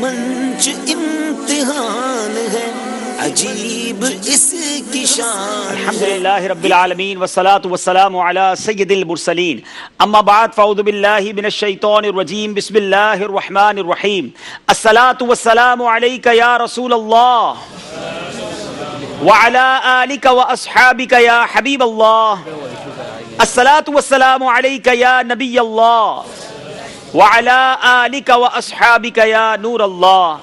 منچ امتحان ہے، عجیب اس کی شان۔ الحمدللہ رب العالمین والصلاة والسلام علی سید المرسلین، اما بعد فاعوذ باللہ من الشیطان الرجیم، بسم اللہ الرحمن الرحیم۔ الصلاة والسلام علیک یا رسول اللہ وعلی آلک واصحابک یا حبیب اللہ۔ الصلاة والسلام علیک یا نبی اللہ وعلی آلک واصحابک یا نور اللہ۔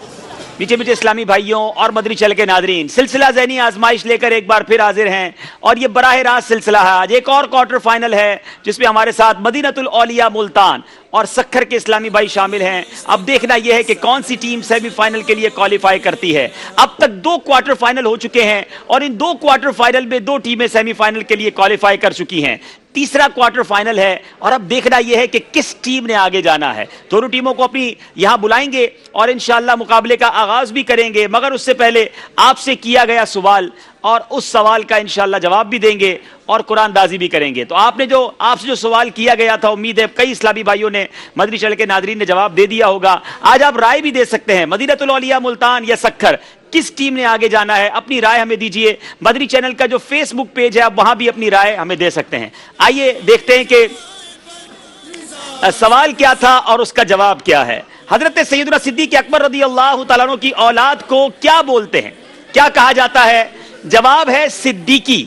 میٹھے میٹھے اسلامی بھائیوں اور مدنی چینل کے ناظرین، سلسلہ ذہنی آزمائش لے کر ایک بار پھر حاضر ہیں، اور یہ براہ راست سلسلہ ہے۔ آج ایک اور کوارٹر فائنل ہے جس میں ہمارے ساتھ مدینۃ الاولیاء ملتان اور سکھر کے اسلامی بھائی شامل ہیں۔ اب دیکھنا یہ ہے کہ کون سی ٹیم سیمی فائنل کے لیے کوالیفائی کرتی ہے۔ اب تک 2 کوارٹر فائنل ہو چکے ہیں، اور ان 2 کوارٹر فائنل میں 2 ٹیمیں سیمی فائنل کے لیے کوالیفائی کر چکی ہیں۔ تیسرا کوارٹر فائنل ہے، اور اب دیکھنا یہ ہے کہ کس ٹیم نے آگے جانا ہے۔ دونوں ٹیموں کو اپنی یہاں بلائیں گے اور انشاءاللہ مقابلے کا آغاز بھی کریں گے، مگر اس سے پہلے آپ سے کیا گیا سوال، اور اس سوال کا انشاءاللہ جواب بھی دیں گے اور قرآن دازی بھی کریں گے۔ تو آپ سے جو سوال کیا گیا تھا، امید ہے کئی اسلامی بھائیوں نے، مدنی چینل کے ناظرین نے جواب دے دیا ہوگا۔ آج آپ رائے بھی دے سکتے ہیں، مدینۃ الاولیاء ملتان یا سکھر، کس ٹیم نے آگے جانا ہے، اپنی رائے ہمیں دیجئے۔ مدنی چینل کا جو فیس بک پیج ہے، آپ وہاں بھی اپنی رائے ہمیں دے سکتے ہیں۔ آئیے دیکھتے ہیں کہ سوال کیا تھا اور اس کا جواب کیا ہے۔ حضرت سیدنا صدیق اکبر رضی اللہ تعالیٰ عنہ کی اولاد کو کیا بولتے ہیں، کیا کہا جاتا ہے؟ جواب ہے صدیقی۔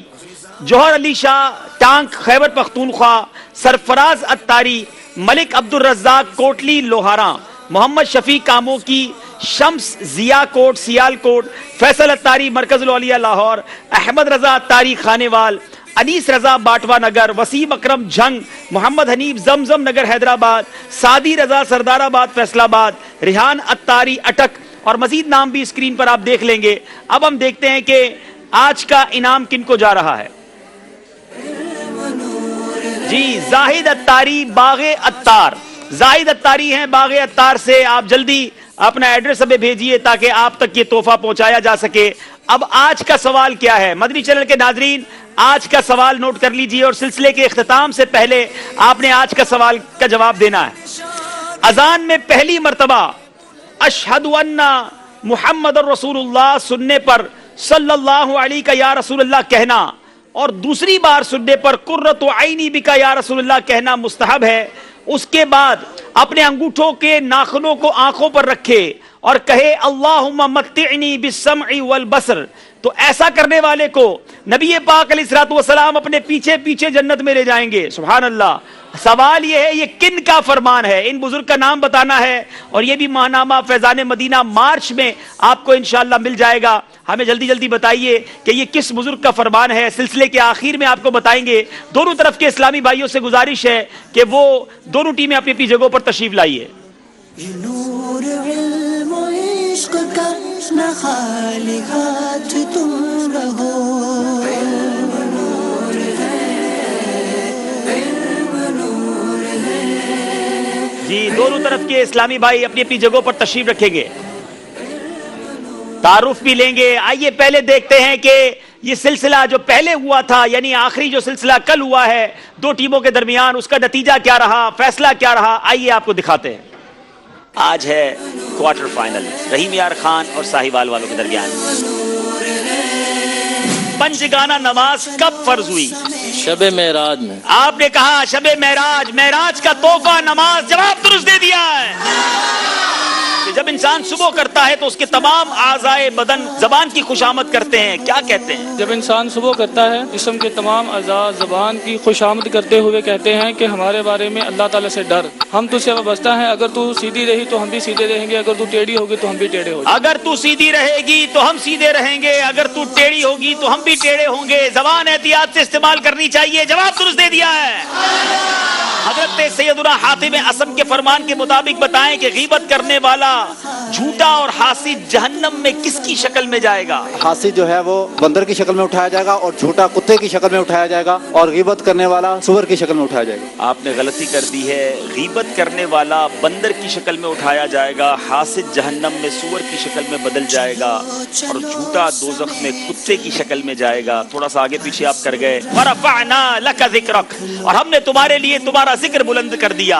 جوہر علی شاہ ٹانک خیبر پختونخوا، سرفراز اتاری، ملک عبد الرزاق کوٹلی لوہاراں، محمد شفیع کاموں کی شمس ضیاء کوٹ سیال کوٹ، فیصل اتاری مرکز الاولیاء لاہور، احمد رضا اتاری خانیوال، انیس رضا باٹوا نگر، وسیم اکرم جھنگ، محمد حنیف زمزم نگر حیدرآباد، سعدی رضا سردار آباد فیصل آباد، ریحان اتاری اٹک، اور مزید نام بھی اسکرین پر آپ دیکھ لیں گے۔ اب ہم دیکھتے ہیں کہ آج کا انعام کن کو جا رہا ہے۔ جی زاہد اتاری باغ اتار، زاہد اتاری ہیں باغ اتار سے۔ آپ جلدی اپنا ایڈریس ہمیں بھیجیے تاکہ آپ تک یہ تحفہ پہنچایا جا سکے۔ اب آج کا سوال کیا ہے؟ مدنی چینل کے ناظرین آج کا سوال نوٹ کر لیجئے، اور سلسلے کے اختتام سے پہلے آپ نے آج کا سوال کا جواب دینا ہے۔ اذان میں پہلی مرتبہ اشہد ان محمد الرسول اللہ سننے پر صلی اللہ علیہ یا رسول اللہ کہنا، اور دوسری بار سننے پر قرۃ عینی بکا یا رسول اللہ کہنا مستحب ہے۔ اس کے بعد اپنے انگوٹھوں کے ناخنوں کو آنکھوں پر رکھے اور کہے اللہم متعنی بالسمع والبصر، تو ایسا کرنے والے کو نبی پاک علیہ الصلوۃ والسلام اپنے پیچھے پیچھے جنت میں لے جائیں گے۔ سبحان اللہ۔ سوال یہ ہے، یہ کن کا فرمان ہے؟ ان بزرگ کا نام بتانا ہے، اور یہ بھی ماہنامہ فیضان مدینہ مارچ میں آپ کو انشاءاللہ مل جائے گا۔ ہمیں جلدی جلدی بتائیے کہ یہ کس بزرگ کا فرمان ہے۔ سلسلے کے آخر میں آپ کو بتائیں گے۔ دونوں طرف کے اسلامی بھائیوں سے گزارش ہے کہ وہ دونوں ٹیمیں اپنی اپنی جگہوں پر تشریف لائیے۔ نور علم و عشق کا نہ خالی ہاتھ تم رہو، علم نور ہے، علم نور ہے۔ جی دونوں طرف کے اسلامی بھائی اپنی اپنی جگہوں پر تشریف رکھیں گے، تعارف بھی لیں گے۔ آئیے پہلے دیکھتے ہیں کہ یہ سلسلہ جو پہلے ہوا تھا، یعنی آخری جو سلسلہ کل ہوا ہے 2 ٹیموں کے درمیان، اس کا نتیجہ کیا رہا، فیصلہ کیا رہا، آئیے آپ کو دکھاتے ہیں۔ آج ہے کوارٹر فائنل رحیم یار خان اور ساہیوال والوں کے درمیان۔ پنجگانہ نماز کب فرض ہوئی؟ شب معراج میں۔ آپ نے کہا شب معراج، معراج کا تحفہ نماز، جواب درست دے دیا ہے۔ کہ جب انسان صبح کرتا ہے تو اس کے تمام اعضائے بدن زبان کی خوشامد کرتے ہیں، کیا کہتے ہیں؟ جب انسان صبح کرتا ہے جسم کے تمام اعضاء زبان کی خوشامد کرتے ہوئے کہتے ہیں کہ ہمارے بارے میں اللہ تعالیٰ سے ڈر، ہم تجھ سے وابستہ ہیں، اگر تو سیدھی رہی تو ہم بھی سیدھے رہیں گے، اگر تو ٹیڑھی ہوگی تو ہم بھی ٹیڑھے ہوں گے۔ اگر تو سیدھی رہے گی تو ہم سیدھے رہیں گے، اگر تو ٹیڑھی ہوگی تو ہم بھی ٹیڑھے ہوں گے، زبان احتیاط سے استعمال کرنی چاہیے، جواب درست دے دیا ہے۔ حضرت سیدنا حاتم اسم کے فرمان کے مطابق بتائیں کہ غیبت کرنے والا جھوٹا اور حاسد جہنم میں کس کی شکل میں جائے گا؟ حاسد جو ہے وہ بندر کی شکل میں اٹھایا جائے گا، اور جھوٹا کتے کی شکل میں اٹھایا جائے گا، اور غیبت کرنے والا سور کی شکل میں اٹھایا جائے گا۔ آپ نے غلطی کر دی ہے، غیبت کرنے والا بندر کی شکل میں اٹھایا جائے گا، حاسد جہنم میں سور کی شکل میں بدل جائے گا، اور جھوٹا دوزخ میں کتے کی شکل میں جائے گا۔ تھوڑا سا آگے پیچھے آپ کر گئے۔ وَرَفَعْنَا لَكَ ذِكْرَكَ، اور ہم نے تمہارے لیے تمہارا ذکر بلند کر دیا۔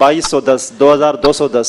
2210 2210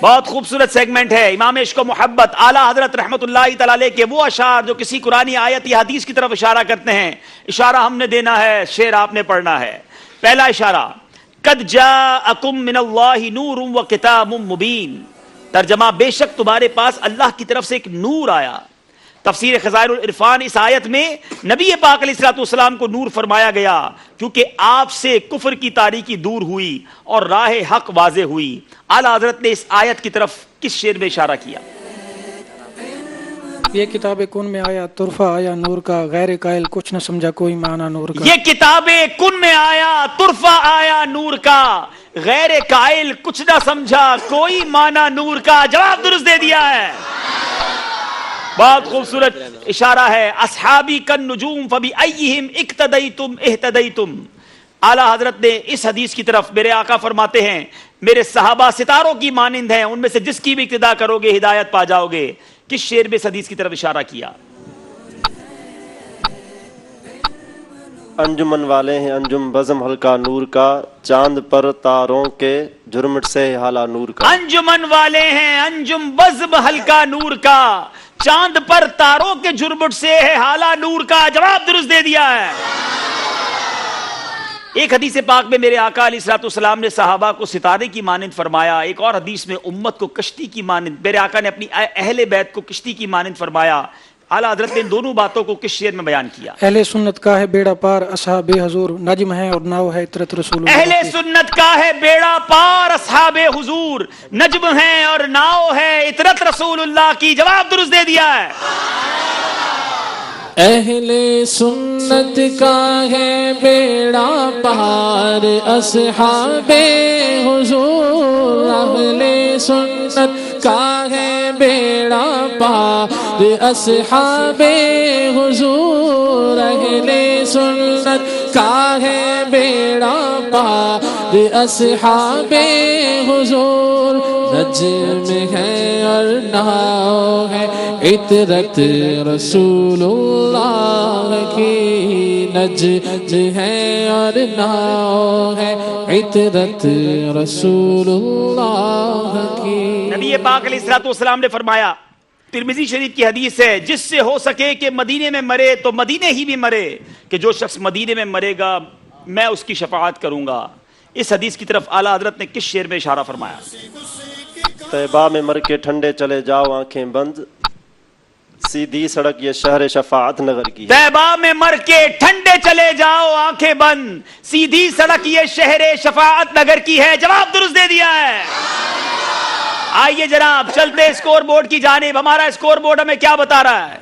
بہت خوبصورت سیگمنٹ ہے امام عشق و محبت اعلیٰ حضرت رحمت اللہ تعالی علیہ کے وہ اشعار جو کسی قرآنی آیت یا حدیث کی طرف اشارہ کرتے ہیں. اشارہ ہم نے دینا ہے، شعر آپ نے پڑھنا ہے. پہلا اشارہ قد جاءکم من اللہ نور و کتاب مبین، ترجمہ بے شک تمہارے پاس اللہ کی طرف سے ایک نور آیا. تفسیر خزائن العرفان اس آیت میں نبی پاک علیہ الصلوۃ والسلام کو نور فرمایا گیا کیونکہ آپ سے کفر کی تاریکی دور ہوئی اور راہ حق واضح ہوئی. اعلیٰ حضرت نے اس آیت کی طرف کس شعر میں اشارہ کیا؟ یہ کتاب کن میں آیا طرفہ آیا نور کا، غیر قائل کچھ نہ سمجھا کوئی معنی نور کا. یہ کتاب کن میں آیا طرفہ آیا نور کا، غیر قائل کچھ نہ سمجھا کوئی معنی نور کا. جواب درست دے دیا ہے. بہت خوبصورت اشارہ ہے. اصحابی کن نجوم فبأیہم اقتدیتم اہتدیتم. اعلیٰ حضرت نے اس حدیث کی طرف میرے آقا فرماتے ہیں میرے صحابہ ستاروں کی مانند ہیں، ان میں سے جس کی بھی اقتدا کرو گے ہدایت پا جاؤ گے. کس شعر میں اس حدیث کی طرف اشارہ کیا؟ انجمن والے ہیں انجم بزم ہلکا نور کا، چاند پر تاروں کے جھرمٹ سے حالا نور کا. انجمن والے ہیں انجم بزم ہلکا نور کا، چاند پر تاروں کے جھرمٹ سے ہے حالا نور کا. جواب درست دے دیا ہے. ایک حدیث پاک میں میرے آقا علیہ الصلوۃ والسلام نے صحابہ کو ستارے کی مانند فرمایا، ایک اور حدیث میں امت کو کشتی کی مانند، میرے آقا نے اپنی اہل بیت کو کشتی کی مانند فرمایا. اعلیٰ حضرت نے ان دونوں باتوں کو کس شعر میں بیان کیا؟ اہل سنت کا ہے بیڑا پار اصحاب حضور، نجم ہے اور ناؤ ہے اطرت رسول اللہ. اہل سنت کا ہے بیڑا پار اصحاب حضور، نجم ہے اور ناؤ ہے اطرت رسول اللہ کی. جواب درست دے دیا ہے. اہل سنت کا ہے بیڑا پار اصحاب حضور، اہل سنت کا ہے بیڑا پار اصحاب حضور، اہل سنت کا ہے بیڑا پار اصحاب حضور. نجم ہے اور ناؤ ہے اطرت رسول اللہ کی، نجم ہے اور ناؤ ہے اطرت رسول اللہ کی. نبی پاک علیہ الصلوۃ والسلام نے فرمایا، ترمذی شریف کی حدیث ہے، جس سے ہو سکے کہ مدینے میں مرے تو مدینے ہی بھی مرے، کہ جو شخص مدینے میں مرے گا میں اس کی شفاعت کروں گا. اس حدیث کی طرف اعلیٰ حضرت نے کس شعر میں اشارہ فرمایا؟ طیبہ میں مر کے ٹھنڈے چلے جاؤ آنکھیں بند، سیدھی سڑک یہ شہر شفاعت نگر کی. طیبہ میں مر کے ٹھنڈے چلے جاؤ آنکھیں بند، سیدھی سڑک یہ شہر شفاعت نگر کی ہے. جواب درست دے دیا ہے. آئیے جناب چلتے اسکور بورڈ کی جانب. ہمارا اسکور بورڈ ہمیں کیا بتا رہا ہے؟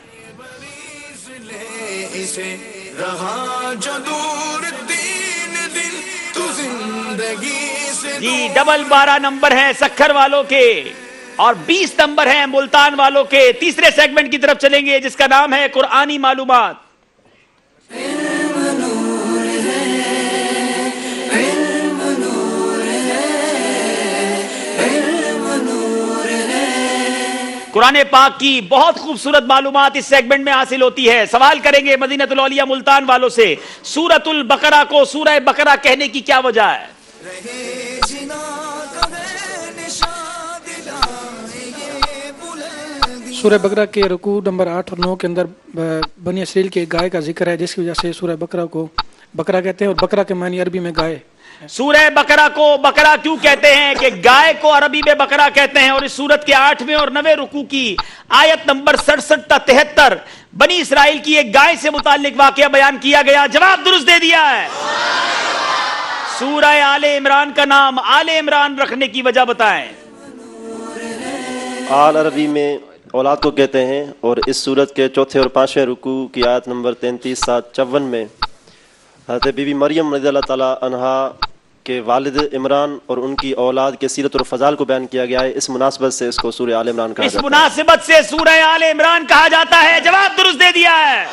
جی 12 نمبر ہیں سکھر والوں کے اور 20 نمبر ہیں ملتان والوں کے. تیسرے سیگمنٹ کی طرف چلیں گے جس کا نام ہے قرآنی معلومات. قرآن پاک کی بہت خوبصورت معلومات اس سیگمنٹ میں حاصل ہوتی ہے. سوال کریں گے مدینہ الاولیاء ملتان والوں سے، سورۃ البقرہ کو سورہ بقرہ کہنے کی کیا وجہ ہے؟ سورہ بقرہ کے رکوع نمبر 8 اور 9 کے اندر بنی اسرائیل کے گائے کا ذکر ہے، جس کی وجہ سے سورہ بقرہ کو بقرہ کہتے ہیں، اور بقرہ کے معنی عربی میں گائے. سورہ بقرہ کو بقرہ کیوں کہتے ہیں؟ کہ گائے کو عربی میں بقرہ کہتے ہیں. اور اس سورت کے 8ویں اور 9ویں رکوع کی آیت نمبر 67 تا 73 بنی اسرائیل کی ایک گائے سے متعلق واقعہ بیان کیا گیا. جواب درست دے دیا ہے. سورہ آل عمران کا نام آل عمران رکھنے کی وجہ بتائیں. آل عربی میں اولاد کو کہتے ہیں، اور اس سورت کے 4 اور 5ویں رکوع کی آیت نمبر 33-54 میں حضرت بی بی مریم رضی اللہ تعالیٰ عنہا کے والد عمران اور ان کی اولاد کے سیرت اور فضائل کو بیان کیا گیا ہے. اس مناسبت سے اس کو سورہ آل عمران کہا جاتا ہے. اس مناسبت سے سورہ آل عمران کہا جاتا ہے. جواب درست دے دیا ہے.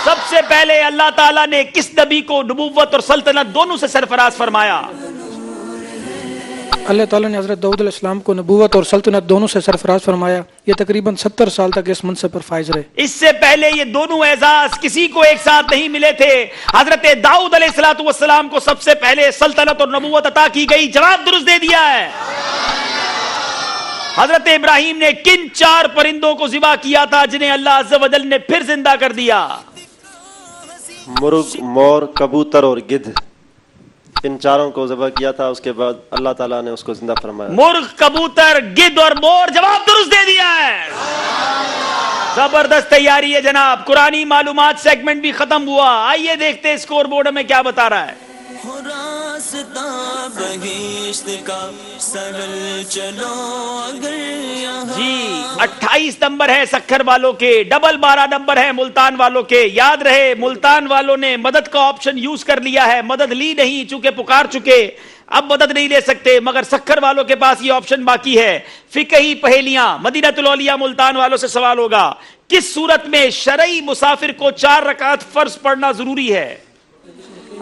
سب سے پہلے اللہ تعالیٰ نے کس نبی کو نبوت اور سلطنت دونوں سے سرفراز فرمایا؟ اللہ تعالیٰ نے حضرت داؤد علیہ السلام کو نبوت اور سلطنت دونوں سے سرفراز فرمایا. یہ تقریباً 70 سال تک اس منصب پر فائز رہے. اس سے پہلے یہ دونوں اعزاز کسی کو ایک ساتھ نہیں ملے تھے. حضرت داؤد علیہ السلام کو سب سے پہلے سلطنت اور نبوت عطا کی گئی. جواب درست دے دیا ہے. حضرت ابراہیم نے کن 4 پرندوں کو ذبح کیا تھا جنہیں اللہ عز و جل نے پھر زندہ کر دیا؟ مرغ، مور، کبوتر اور گدھ، ان چاروں کو ذبح کیا تھا، اس کے بعد اللہ تعالیٰ نے اس کو زندہ فرمایا۔ مرغ، کبوتر، گدھ اور مور، جواب درست دے دیا ہے۔ زبردست تیاری ہے جناب۔ قرآنی معلومات سیگمنٹ بھی ختم ہوا۔ آئیے دیکھتے ہیں اسکور بورڈ میں کیا بتا رہا ہے۔ راستہ بہشت کا سرل چلو اگر یہاں۔ جی 28 نمبر ہے سکھر والوں کے، ڈبل 12 نمبر ہے ملتان والوں کے۔ یاد رہے ملتان والوں نے مدد کا آپشن یوز کر لیا ہے، مدد لی نہیں چونکہ پکار چکے، اب مدد نہیں لے سکتے، مگر سکھر والوں کے پاس یہ آپشن باقی ہے۔ فقہی پہیلیاں، مدینہ الاولیاء ملتان والوں سے سوال ہوگا، کس صورت میں شرعی مسافر کو 4 رکعت فرض پڑھنا ضروری ہے؟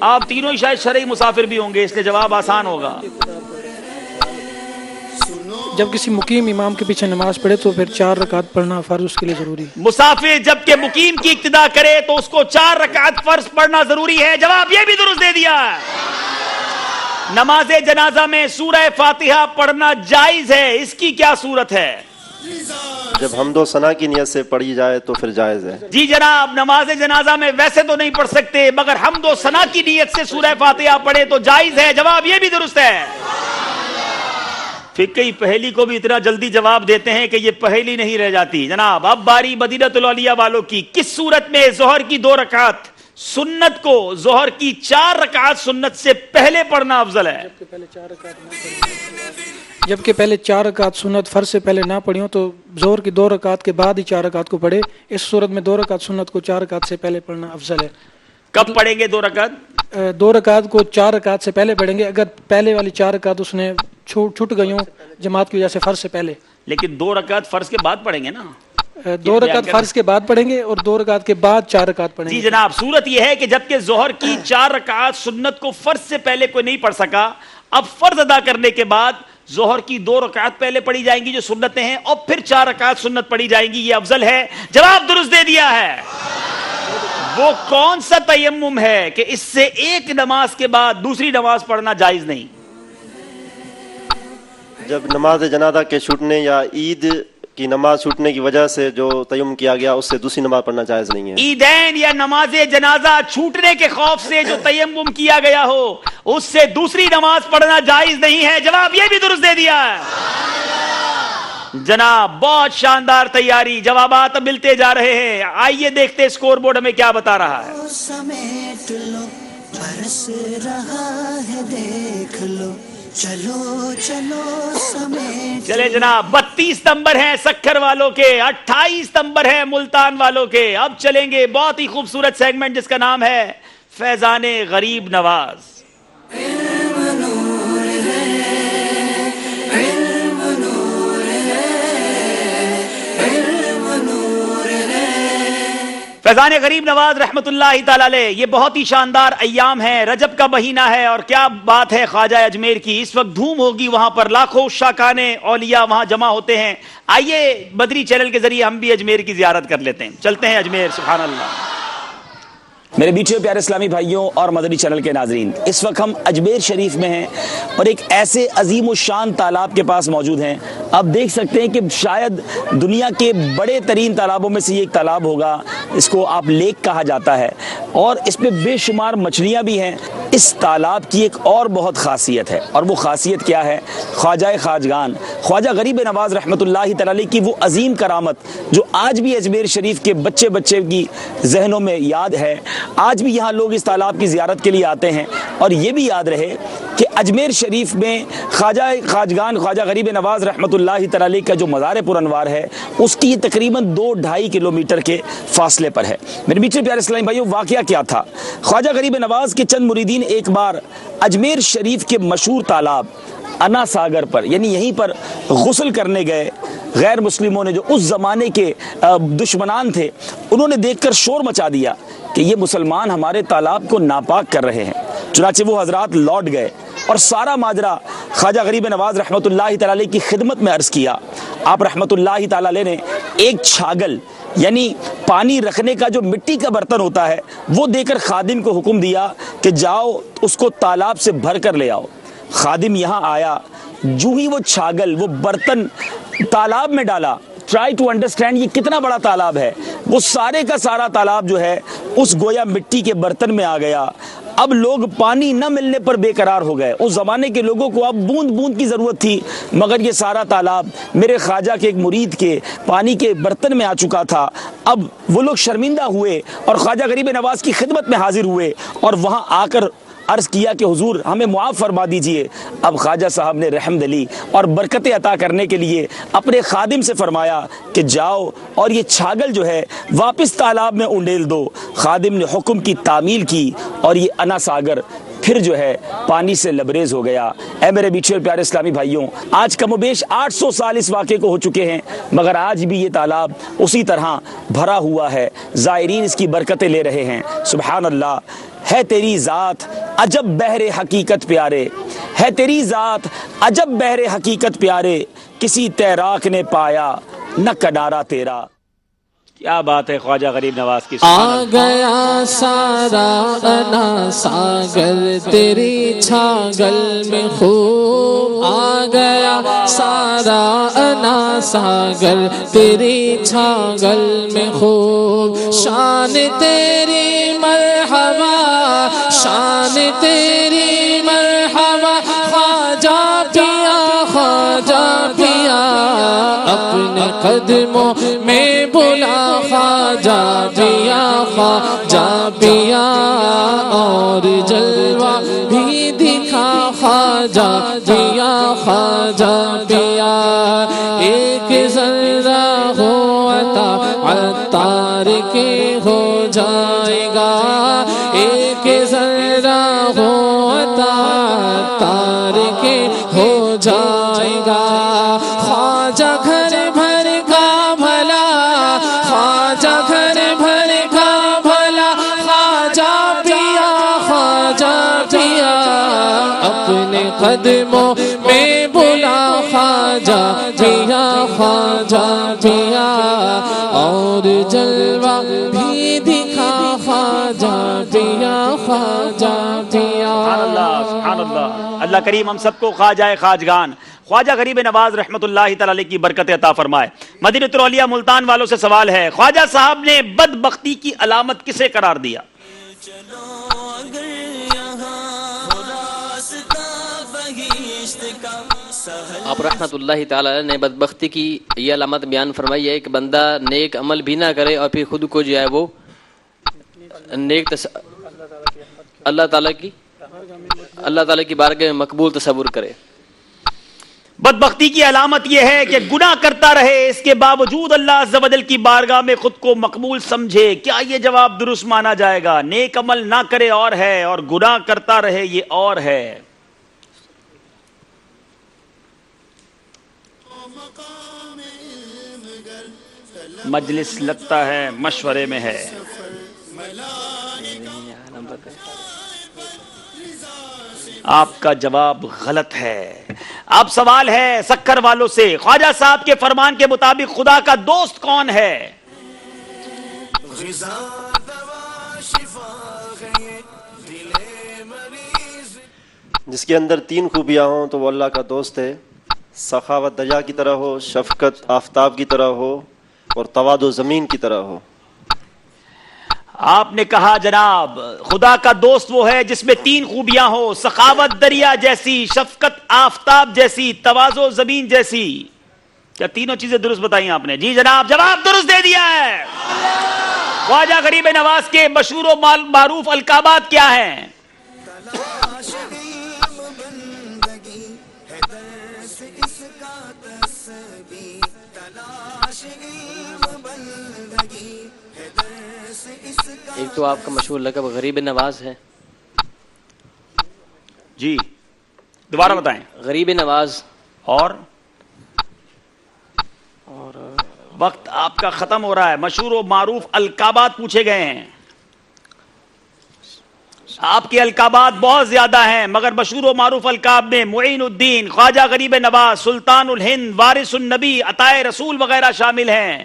آپ تینوں ہی شاید شرعی مسافر بھی ہوں گے، اس لیے جواب آسان ہوگا۔ جب کسی مقیم امام کے پیچھے نماز پڑھے تو پھر 4 رکعت پڑھنا فرض اس کے لیے ضروری ہے۔ مسافر جب کہ مقیم کی اقتدا کرے تو اس کو 4 رکعت فرض پڑھنا ضروری ہے، جواب یہ بھی درست دے دیا ہے۔ نماز جنازہ میں سورہ فاتحہ پڑھنا جائز ہے، اس کی کیا صورت ہے؟ جب حمد و ثنا کی نیت سے پڑھی جائے تو پھر جائز ہے۔ جی جناب، نماز جنازہ میں ویسے تو نہیں پڑھ سکتے مگر حمد و ثنا کی نیت سے سورہ فاتحہ پڑھے تو جائز ہے، جواب یہ بھی درست ہے۔ فقہی پہلی کو بھی اتنا جلدی جواب دیتے ہیں کہ یہ پہلی نہیں رہ جاتی۔ جناب اب باری مدینہ الاولیاء والوں کی، کس صورت میں ظہر کی 2 رکعت سنت کو ظہر کی 4 رکعت سنت سے پہلے پڑھنا افضل ہے؟ جبکہ پہلے 4 رکعت سنت فرض سے پہلے نہ پڑھی ہوں تو ظہر کی 2 رکعت کے بعد ہی 4 رکعت کو پڑھے۔ اس صورت میں 2 رکعت سنت کو 4 رکعت سے پہلے پڑھنا افضل ہے۔ کب پڑھیں گے 2 رکعت؟ 2 رکعت کو 4 رکعت سے پہلے پڑھیں گے، اگر پہلے والی 4 رکعت اس نے چھوٹ گئی ہوں جماعت کی وجہ سے فرض سے پہلے۔ لیکن 2 رکعت فرض کے بعد پڑھیں گے نا؟ 2 رکعت فرض کے بعد پڑھیں گے اور 2 رکعت کے بعد 4 رکعت پڑھیں گے۔ جی جناب، صورت یہ ہے کہ جبکہ ظہر کی 4 رکعت سنت کو فرض سے پہلے کوئی نہیں پڑھ سکا، اب فرض ادا کرنے کے بعد ظہر کی 2 رکعت پہلے پڑھی جائیں گی جو سنتیں ہیں، اور پھر 4 رکعت سنت پڑھی جائیں گی، یہ افضل ہے، جواب درست دے دیا ہے۔ وہ کون سا تیمم ہے کہ اس سے ایک نماز کے بعد دوسری نماز پڑھنا جائز نہیں؟ جب نماز جنازہ کے چھوٹنے یا عید کی نماز چھوٹنے کی وجہ سے جو تیمم کیا گیا اس سے دوسری نماز پڑھنا جائز نہیں ہے۔ عیدین یا نماز جنازہ چھوٹنے کے خوف سے جو تیمم کیا گیا ہو اس سے دوسری نماز پڑھنا جائز نہیں ہے، جواب یہ بھی درست دے دیا ہے۔ جناب بہت شاندار تیاری، جوابات ملتے جا رہے ہیں۔ آئیے دیکھتے اسکور بورڈ ہمیں کیا بتا رہا ہے۔ سمیٹ لو برس رہا ہے دیکھ لو، چلو چلو سمیٹ۔ چلے جناب 32 نمبر ہیں سکھر والوں کے، 28 نمبر ہیں ملتان والوں کے۔ اب چلیں گے بہت ہی خوبصورت سیگمنٹ جس کا نام ہے فیضان غریب نواز۔ فیضان غریب نواز رحمت اللہ تعالی علیہ، یہ بہت ہی شاندار ایام ہیں، رجب کا مہینہ ہے اور کیا بات ہے خواجہ اجمیر کی، اس وقت دھوم ہوگی وہاں پر، لاکھوں شاکان اولیاء وہاں جمع ہوتے ہیں۔ آئیے بدری چینل کے ذریعے ہم بھی اجمیر کی زیارت کر لیتے ہیں، چلتے ہیں اجمیر۔ سبحان اللہ۔ میرے بیٹھے پیارے اسلامی بھائیوں اور مدنی چینل کے ناظرین، اس وقت ہم اجمیر شریف میں ہیں اور ایک ایسے عظیم الشان تالاب کے پاس موجود ہیں۔ آپ دیکھ سکتے ہیں کہ شاید دنیا کے بڑے ترین تالابوں میں سے یہ ایک تالاب ہوگا، اس کو آپ لیک کہا جاتا ہے اور اس پہ بے شمار مچھلیاں بھی ہیں۔ اس تالاب کی ایک اور بہت خاصیت ہے، اور وہ خاصیت کیا ہے؟ خواجہ خواجگان خواجہ غریب نواز رحمت اللہ تعالی کی وہ عظیم کرامت جو آج بھی اجمیر شریف کے بچے بچے کی ذہنوں میں یاد ہے۔ آج بھی یہاں لوگ اس تالاب کی زیارت کے لیے آتے ہیں، اور یہ بھی یاد رہے کہ اجمیر شریف میں خواجہ خواجگان خواجہ غریب نواز رحمت اللہ تعالی کا جو مزار پر انوار ہے اس کی تقریباً 2-2.5 کلومیٹر کے فاصلے پر ہے۔ میرے بیچے پیارے اسلامی بھائیوں، واقعہ کیا تھا؟ خواجہ غریب نواز کے چند مریدین ایک بار اجمیر شریف کے مشہور تالاب انا ساگر پر، یعنی یہیں پر غسل کرنے گئے۔ غیر مسلموں نے جو اس زمانے کے دشمنان تھے انہوں نے دیکھ کر شور مچا دیا کہ یہ مسلمان ہمارے تالاب کو ناپاک کر رہے ہیں۔ چنانچہ وہ حضرات لوٹ گئے اور سارا ماجرا خواجہ غریب نواز رحمت اللہ تعالی کی خدمت میں عرض کیا۔ آپ رحمت اللہ تعالی نے ایک چھاگل یعنی پانی رکھنے کا جو مٹی کا برتن ہوتا ہے وہ دے کر خادم کو حکم دیا کہ جاؤ اس کو تالاب سے بھر کر لے آؤ۔ خادم یہاں آیا، جو ہی وہ چھاگل وہ برتن تالاب میں ڈالا. ٹرائی ٹو انڈرسٹینڈ یہ کتنا بڑا تالاب ہے. وہ سارے کا سارا تالاب جو ہے اس گویا مٹی کے برتن میں آ گیا. اب لوگ پانی نہ ملنے پر بے قرار ہو گئے. اس زمانے کے لوگوں کو اب بوند بوند کی ضرورت تھی، مگر یہ سارا تالاب میرے خواجہ کے ایک مرید کے پانی کے برتن میں آ چکا تھا. اب وہ لوگ شرمندہ ہوئے اور خواجہ غریب نواز کی خدمت میں حاضر ہوئے اور وہاں آ کر عرض کیا کہ حضور ہمیں معاف فرما دیجئے. اب خواجہ صاحب نے رحم دلی اور برکتیں عطا کرنے کے لیے اپنے خادم سے فرمایا کہ جاؤ اور یہ چھاگل جو ہے واپس تالاب میں انڈیل دو. خادم نے حکم کی تعمیل کی اور یہ انا ساگر پھر جو ہے پانی سے لبریز ہو گیا. اے میرے میٹھے اور پیارے اسلامی بھائیوں، آج کم و بیش 800 سال اس واقعے کو ہو چکے ہیں، مگر آج بھی یہ تالاب اسی طرح بھرا ہوا ہے. زائرین اس کی برکتیں لے رہے ہیں. سبحان اللہ. ہے تیری ذات عجب بحر حقیقت پیارے، ہے تیری ذات عجب بحر حقیقت پیارے، کسی تیراک نے پایا نہ کنارہ تیرا. کیا بات ہے خواجہ غریب نواز کی. آ گیا سارا انا ساگر تیری چھاگل میں خوب، آ گیا سارا انا ساگر تیری چھاگل میں خوب. شان تیری مرحبا، شان تیری مرحبا، خواجہ پیا خواجہ پیا، اپنے قدموں میں بلا خواجہ پیا خواجہ پیا، اور جلوہ بھی دکھا خواجہ پیا خواجہ پیا. ایک ذرہ ہو عطا عطار کے ہو جائے گا، ایک ذرہ ہو عطا عطار کے ہو جائے گا. خواجہ گھر بھر کا بھلا، خواجہ گھر بھر کا بھلا، خواجہ پیا خواجہ پیا، اپنے قدموں میں بلا خواجہ پیا خواجہ پیا، اور جلوہ بھی دکھا خواجہ پیا خواجہ پیا. سبحان اللہ. اللہ کریم ہم سب کو خواجہ خواجگان خواجہ غریب نواز رحمت اللہ تعالی علیہ کی برکت عطا فرمائے. مدینہ الاولیاء ملتان والوں سے سوال ہے، خواجہ صاحب نے بدبختی کی علامت کسے قرار دیا؟ آپ رحمت اللہ تعالی علیہ نے بدبختی کی یہ علامت بیان فرمائی ہے کہ بندہ نیک عمل بھی نہ کرے اور پھر خود کو جو ہے وہ نیک اللہ تعالیٰ کی بارگاہ میں مقبول تصور کرے. بدبختی کی علامت یہ ہے کہ گناہ کرتا رہے، اس کے باوجود اللہ عز و جل کی بارگاہ میں خود کو مقبول سمجھے. کیا یہ جواب درست مانا جائے گا؟ نیک عمل نہ کرے اور ہے، اور گناہ کرتا رہے یہ اور ہے. مجلس لگتا ہے مشورے میں ہے. آپ کا جواب غلط ہے. اب سوال ہے سکر والوں سے، خواجہ صاحب کے فرمان کے مطابق خدا کا دوست کون ہے؟ جس کے اندر 3 خوبیاں ہوں تو وہ اللہ کا دوست ہے. سخاوت دریا کی طرح ہو، شفقت آفتاب کی طرح ہو، اور تواضع زمین کی طرح ہو. آپ نے کہا جناب خدا کا دوست وہ ہے جس میں 3 خوبیاں ہو، سخاوت دریا جیسی، شفقت آفتاب جیسی، تواضع زمین جیسی. کیا تینوں چیزیں درست بتائیں آپ نے؟ جی جناب، جواب درست دے دیا ہے. خواجہ غریب نواز کے مشہور و معروف القابات کیا ہیں؟ ایک تو آپ کا مشہور لقب غریب نواز ہے. جی دوبارہ بتائیں. غریب نواز. اور وقت آپ کا ختم ہو رہا ہے. مشہور و معروف القابات پوچھے گئے ہیں. آپ کے القابات بہت زیادہ ہیں، مگر مشہور و معروف القاب میں معین الدین، خواجہ غریب نواز، سلطان الہند، وارث النبی، عطائے رسول وغیرہ شامل ہیں.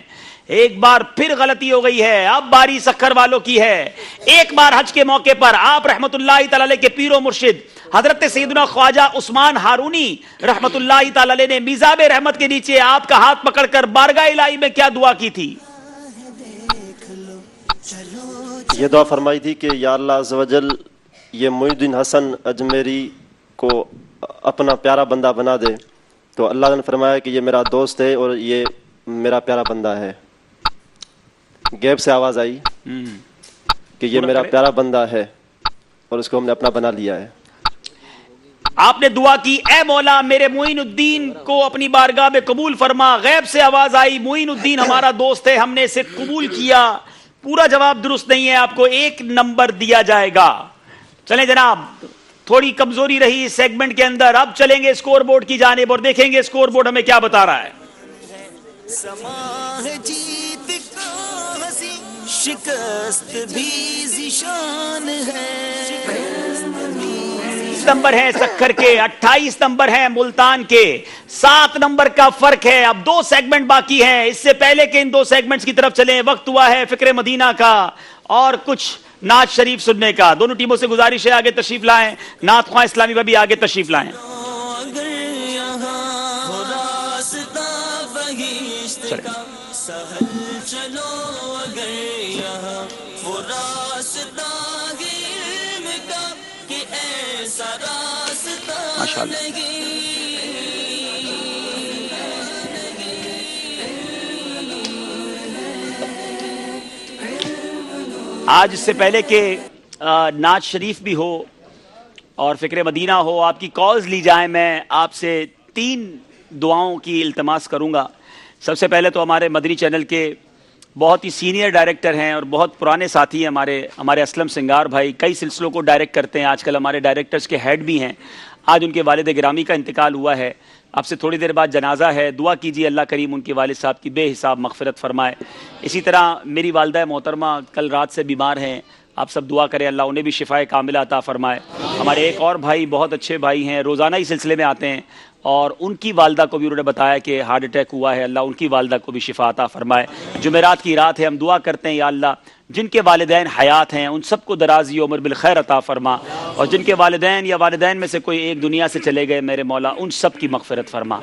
ایک بار پھر غلطی ہو گئی ہے، اب باری سکھر والوں کی ہے۔ ایک بار حج کے موقع پر آپ رحمت اللہ تعالی علیہ کے پیر و مرشد حضرت سیدنا خواجہ عثمان ہارونی رحمت اللہ تعالی علیہ نے میزاب رحمت کے نیچے آپ کا ہاتھ پکڑ کر بارگاہ الہی میں کیا دعا کی تھی؟ یہ دعا فرمائی تھی کہ یا اللہ عز و جل یہ معین الدین حسن اجمیری کو اپنا پیارا بندہ بنا دے۔ تو اللہ نے فرمایا کہ یہ میرا دوست ہے اور یہ میرا پیارا بندہ ہے۔ غیب سے آواز آئی کہ یہ میرا پیارا بندہ ہے اور اس کو ہم نے اپنا بنا لیا ہے۔ آپ نے دعا کی اے مولا میرے معین الدین کو اپنی بارگاہ میں قبول فرما۔ غیب سے آواز آئی معین الدین ہمارا دوست ہے، ہم نے اسے قبول کیا۔ پورا جواب درست نہیں ہے، آپ کو 1 نمبر دیا جائے گا۔ چلیں جناب، تھوڑی کمزوری رہی اس سیگمنٹ کے اندر، اب چلیں گے اسکور بورڈ کی جانب اور دیکھیں گے اسکور بورڈ ہمیں کیا بتا رہا ہے۔ سما ہے جیت کا ہنسی، شکست بھی ذیشان ہے۔ نمبر ہے سکھر کے، 28 نمبر ہے ملتان کے، 7 نمبر کا فرق ہے۔ اب 2 سیگمنٹ باقی ہیں، اس سے پہلے کہ ان 2 سیگمنٹس کی طرف چلیں وقت ہوا ہے فکر مدینہ کا اور کچھ نعت شریف سننے کا۔ دونوں ٹیموں سے گزارش ہے آگے تشریف لائیں، نعت خواہ اسلامی میں بھی آگے تشریف لائیں۔ اگر یہاں ہو راستہ بہشت کا سہل چلو، اگر یہاں ہو راستہ علم کا کہ ایسا راستہ نہیں۔ آج اس سے پہلے کہ نعت شریف بھی ہو اور فکر مدینہ ہو، آپ کی کالز لی جائیں، میں آپ سے 3 دعاؤں کی التماس کروں گا۔ سب سے پہلے تو ہمارے مدنی چینل کے بہت ہی سینئر ڈائریکٹر ہیں اور بہت پرانے ساتھی ہیں ہمارے اسلم سنگار بھائی، کئی سلسلوں کو ڈائریکٹ کرتے ہیں، آج کل ہمارے ڈائریکٹرز کے ہیڈ بھی ہیں۔ آج ان کے والد گرامی کا انتقال ہوا ہے، اب سے تھوڑی دیر بعد جنازہ ہے، دعا کیجیے اللہ کریم ان کے والد صاحب کی بے حساب مغفرت فرمائے۔ اسی طرح میری والدہ محترمہ کل رات سے بیمار ہیں، آپ سب دعا کریں اللہ انہیں بھی شفائے کاملہ عطا فرمائے۔ ہمارے ایک اور بھائی بہت اچھے بھائی ہیں، روزانہ ہی سلسلے میں آتے ہیں اور ان کی والدہ کو بھی انہوں نے بتایا کہ ہارٹ اٹیک ہوا ہے، اللہ ان کی والدہ کو بھی شفا عطا فرمائے۔ جمعرات کی رات ہے، ہم دعا کرتے ہیں یا اللہ جن کے والدین حیات ہیں ان سب کو درازی عمر بالخیر عطا فرما، اور جن کے والدین یا والدین میں سے کوئی ایک دنیا سے چلے گئے میرے مولا ان سب کی مغفرت فرما۔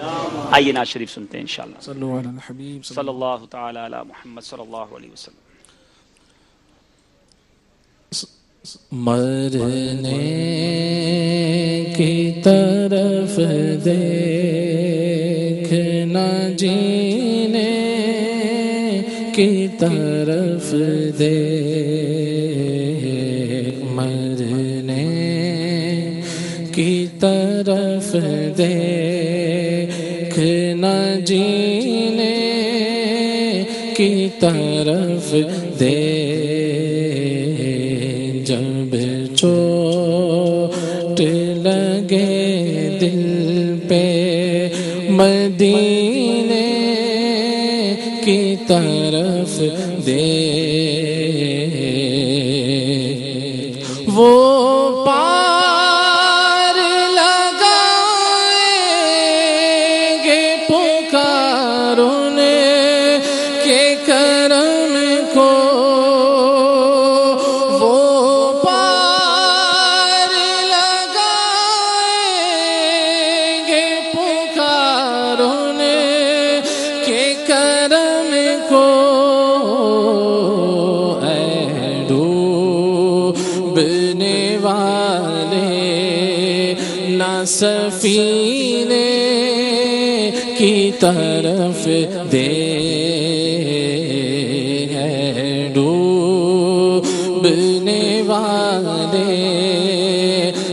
آئیے نعت شریف سنتے ہیں انشاءاللہ۔ صلو علی الحبیب صلی اللہ تعالی علی محمد صلی اللہ علیہ وسلم۔ مرنے کی طرف دیکھ نہ جینے کی طرف دیکھ، مرنے کی طرف دیکھ نہ جینے کی طرف دیکھ، جب چوٹ لگے دل پہ مدینے کی طرف دیکھ، وہ پار لگائیں گے پکارنے کے کرم کو، وہ پار لگائیں گے پکارنے کے کرم کو، اے ڈوبنے والے نہ سفینے کی طرف دیکھ، اے ڈوبنے والے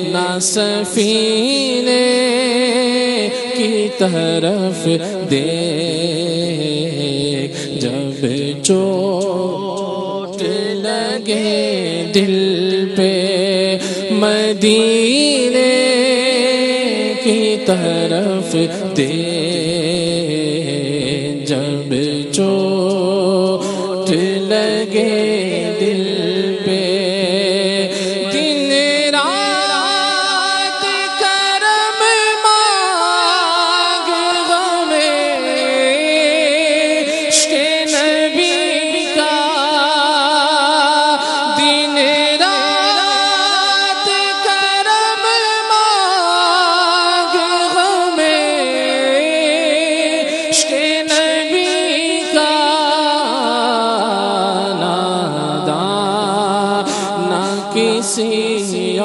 نہ سفینے کی طرف دیکھ، جب چوٹ لگے دل پہ مدینے کی طرف دیکھ، جب چوٹ لگے دل پہ دن رات کرم مانگ غم عشق نبی سیاہ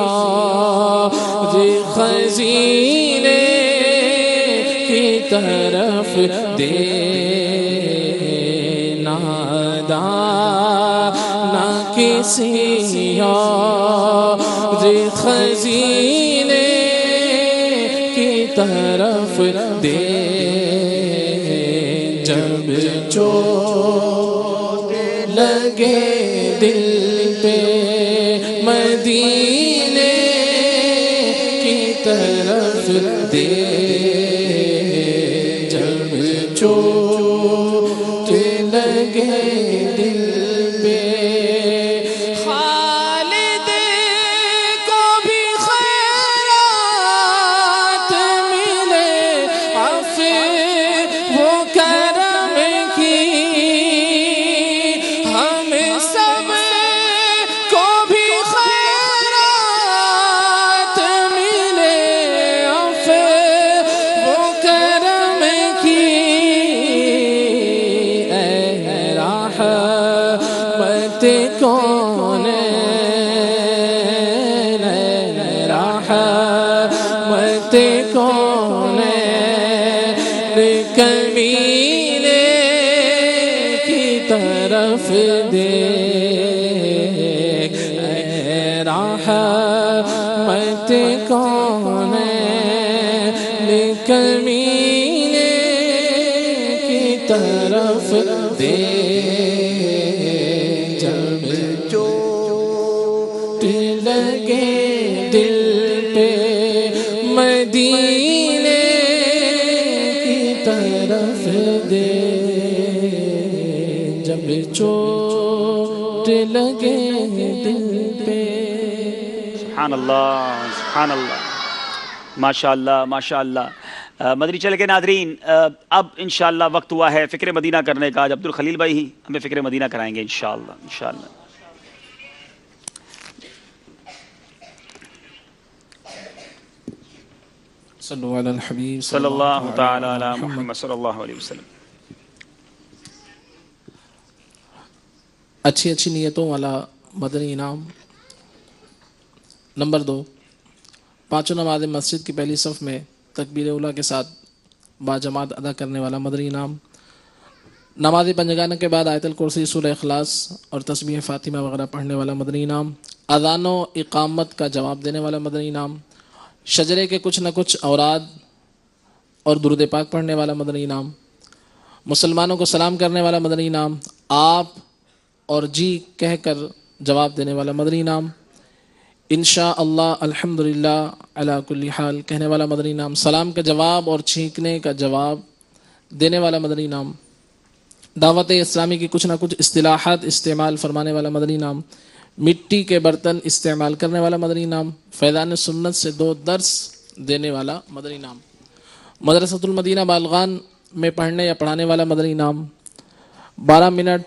خزینے کی طرف دینا دانا کسی خزینے کی طرف دے جب چوٹ لگے دل پہ مدینے کی طرف دے جب چوٹ لگے دل پہ خالد کو بھی خیرات ملے عفو وہ کرم کی ہم سب کو بھی خیرات ملے عفو وہ کرم کی اے رحمت کونین اے رحمت کونین کمینے کی طرف دیکھ اے رحمت کونین کمینے کی طرف دیکھ جب چوٹ لگے دل پہ مدینے کی طرف دے جب چوٹ لگے دل پہ سبحان اللہ سبحان اللہ ماشاء اللہ ماشاء اللہ مدنی چل کے ناظرین اب انشاءاللہ وقت ہوا ہے فکر مدینہ کرنے کا. آج عبد الخلیل بھائی ہی ہمیں فکر مدینہ کرائیں گے انشاءاللہ انشاءاللہ. صلو علی الحبیب صلی اللہ تعالی علی محمد صلی اللہ علیہ وسلم. اچھی اچھی نیتوں والا مدنی انعام. نمبر 2 پانچوں نمازیں مسجد کی پہلی صف میں تکبیر اولیٰ کے ساتھ باجماعت ادا کرنے والا مدنی انعام. نماز پنجگانہ کے بعد آیت الکرسی سورہ اخلاص اور تسبیح فاطمہ وغیرہ پڑھنے والا مدنی انعام. اذان و اقامت کا جواب دینے والا مدنی انعام. شجرے کے کچھ نہ کچھ اوراد اور درود پاک پڑھنے والا مدنی انعام. مسلمانوں کو سلام کرنے والا مدنی انعام. آپ اور جی کہہ کر جواب دینے والا مدنی انعام. انشاءاللہ الحمدللہ علی کل حال کہنے والا مدنی انعام. سلام کا جواب اور چھینکنے کا جواب دینے والا مدنی انعام. دعوت اسلامی کی کچھ نہ کچھ اصطلاحات استعمال فرمانے والا مدنی انعام. مٹی کے برتن استعمال کرنے والا مدنی انعام. فیضان سنت سے 2 درس دینے والا مدنی انعام. مدرسۃ المدینہ بالغان میں پڑھنے یا پڑھانے والا مدنی انعام. 12 منٹ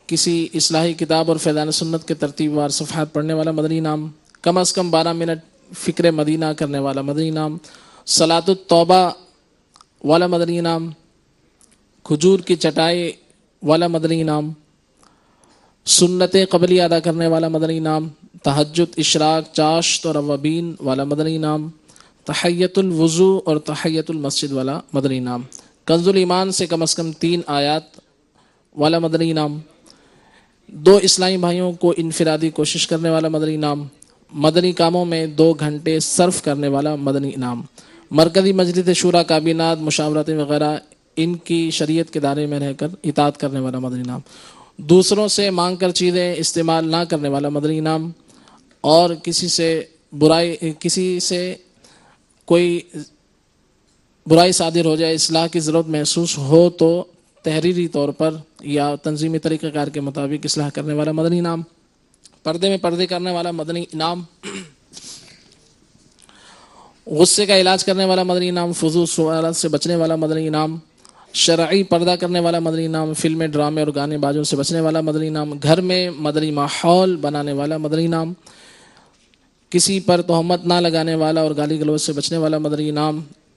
کسی اصلاحی کتاب اور فیضان سنت کے ترتیب وار صفحات پڑھنے والا مدنی انعام. کم از کم 12 منٹ فکر مدینہ کرنے والا مدنی انعام. صلاۃ التوبہ والا مدنی انعام. کھجور کی چٹائی والا مدنی انعام. سنت قبلی ادا کرنے والا مدنی انعام. تہجد اشراق چاشت اور اوابین والا مدنی انعام. تحیت الوضو اور تحیت المسجد والا مدنی انعام. کنز الایمان سے کم از کم 3 آیات والا مدنی انعام. 2 اسلامی بھائیوں کو انفرادی کوشش کرنے والا مدنی انعام. مدنی کاموں میں 2 گھنٹے صرف کرنے والا مدنی انعام. مرکزی مجلس شورا کابینات مشاورتیں وغیرہ ان کی شریعت کے دائرے میں رہ کر اطاعت کرنے والا مدنی انعام. دوسروں سے مانگ کر چیزیں استعمال نہ کرنے والا مدنی انعام. اور کسی سے کوئی برائی صادر ہو جائے اصلاح کی ضرورت محسوس ہو تو تحریری طور پر یا تنظیمی طریقہ کار کے مطابق اصلاح کرنے والا مدنی انعام. پردے میں پردے کرنے والا مدنی انعام. غصے کا علاج کرنے والا مدنی انعام. فضول سوالات سے بچنے والا مدنی انعام. شرعی پردہ کرنے والا مدنی انعام. فلمیں ڈرامے اور گانے بازوں سے بچنے والا مدنی انعام. گھر میں مدنی ماحول بنانے والا مدنی انعام. کسی پر تہمت نہ لگانے والا اور گالی گلوچ سے بچنے والا مدنی انعام.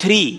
3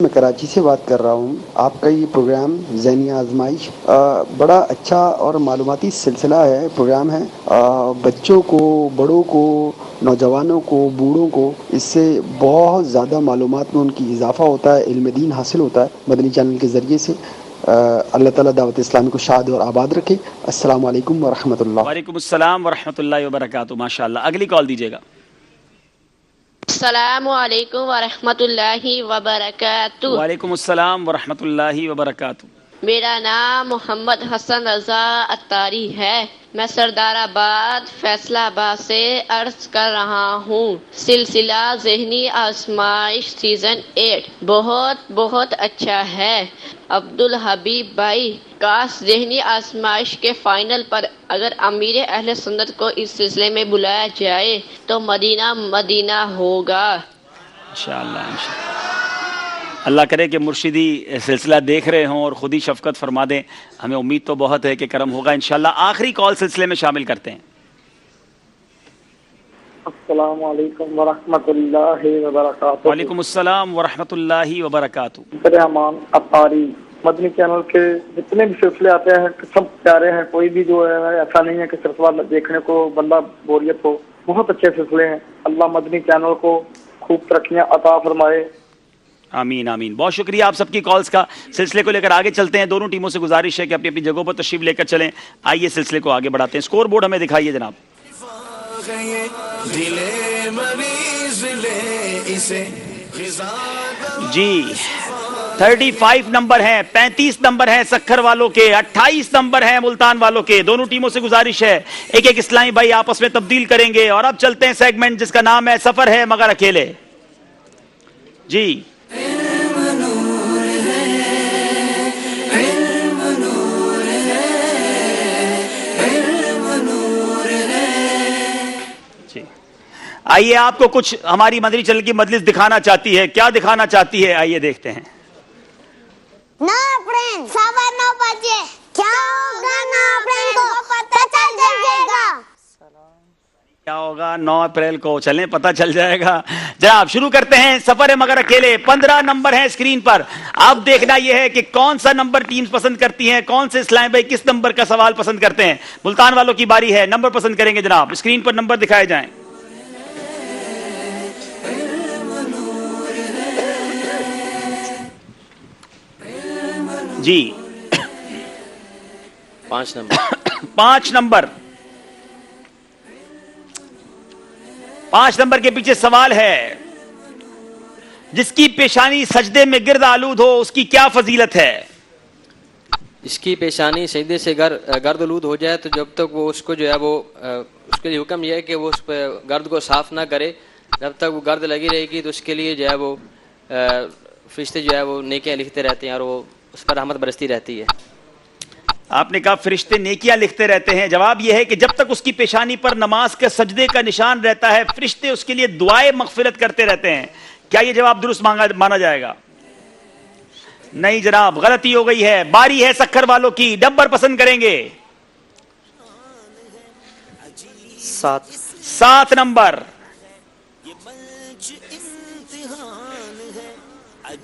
میں کراچی سے بات کر رہا ہوں. آپ کا یہ پروگرام ذہنی آزمائش بڑا اچھا اور معلوماتی سلسلہ ہے، پروگرام ہے. بچوں کو، بڑوں کو، نوجوانوں کو، بوڑھوں کو اس سے بہت زیادہ معلومات میں ان کی اضافہ ہوتا ہے، علم دین حاصل ہوتا ہے مدنی چینل کے ذریعے سے. اللہ تعالیٰ دعوت اسلامی کو شاد اور آباد رکھے. السلام علیکم ورحمۃ اللہ. وعلیکم السلام ورحمۃ اللہ وبرکاتہ. ماشاء اللہ. اگلی کال دیجیے گا. السلام علیکم ورحمۃ اللہ وبرکاتہ. وعلیکم السلام ورحمۃ اللہ وبرکاتہ. میرا نام محمد حسن رضا اتاری ہے. میں سردار آباد فیصلہ آباد سے عرض کر رہا ہوں. سلسلہ ذہنی آزمائش سیزن 8 بہت بہت اچھا ہے. عبد الحبیب بھائی، کاش ذہنی آزمائش کے فائنل پر اگر امیر اہل سنت کو اس سلسلے میں بلایا جائے تو مدینہ مدینہ ہوگا. انشاءاللہ. اللہ کرے کہ مرشدی سلسلہ دیکھ رہے ہوں اور خود ہی شفقت فرما دیں. ہمیں امید تو بہت ہے کہ کرم ہوگا انشاءاللہ. آخری کال سلسلے میں شامل کرتے ہیں. السلام علیکم ورحمۃ اللہ وبرکاتہ. وعلیکم السلام ورحمۃ اللہ وبرکاتہ. رحمان اتاری مدنی چینل کے جتنے بھی سلسلے آتے ہیں سب پیارے ہیں. کوئی بھی جو ہے ایسا نہیں ہے کہ سلسلہ دیکھنے کو بندہ بوریت ہو. بہت اچھے سلسلے ہیں. اللہ مدنی چینل کو خوب ترقیاں عطا فرمائے. آمین آمین. بہت شکریہ آپ سب کی کالز کا. سلسلے کو لے کر آگے چلتے ہیں. دونوں ٹیموں سے گزارش ہے کہ اپنی اپنی جگہوں پر تشریف لے کر چلیں. آئیے سلسلے کو آگے بڑھاتے ہیں. اسکور بورڈ ہمیں دکھائیے جناب. جی 35 نمبر ہیں، 35 نمبر ہیں سکھر والوں کے، 28 نمبر ہیں ملتان والوں کے. دونوں ٹیموں سے گزارش ہے ایک ایک اسلامی بھائی آپس میں تبدیل کریں گے. اور اب چلتے ہیں سیگمنٹ جس کا نام ہے سفر ہے مگر اکیلے. جی آئیے آپ کو کچھ ہماری مدنی چینل کی مجلس دکھانا چاہتی ہے. کیا دکھانا چاہتی ہے آئیے دیکھتے ہیں. 9 اپریل 9 بجے کیا ہوگا 9 اپریل کو پتہ چل جائے گا. کیا ہوگا 9 اپریل کو چلیں پتہ چل جائے گا. جناب شروع کرتے ہیں سفر ہے مگر اکیلے. 15 نمبر ہیں اسکرین پر. اب دیکھنا یہ ہے کہ کون سا نمبر ٹیمز پسند کرتی ہیں، کون سے اسلام بھائی کس نمبر کا سوال پسند کرتے ہیں. ملتان والوں کی باری ہے. نمبر پسند کریں گے جناب. اسکرین پر نمبر دکھائے جائیں. جی 5 نمبر 5 نمبر 5 نمبر کے پیچھے سوال ہے جس کی پیشانی سجدے میں گرد آلود ہو اس کی کیا فضیلت ہے. اس کی پیشانی سجدے سے گرد آلود ہو جائے تو جب تک وہ اس کو جو ہے وہ اس کے لیے حکم یہ ہے کہ وہ اس پہ گرد کو صاف نہ کرے. جب تک وہ گرد لگی رہے گی تو اس کے لیے جو ہے وہ فرشتے جو ہے وہ نیکیاں لکھتے رہتے ہیں اور وہ اس پر رحمت برستی رہتی ہے. آپ نے کہا فرشتے نیکیاں لکھتے رہتے ہیں. جواب یہ ہے کہ جب تک اس کی پیشانی پر نماز کے سجدے کا نشان رہتا ہے فرشتے اس کے لیے دعائیں مغفرت کرتے رہتے ہیں. کیا یہ جواب درست مانا جائے گا؟ نہیں جناب، غلطی ہو گئی ہے. باری ہے سکھر والوں کی. نمبر پسند کریں گے. 7 نمبر.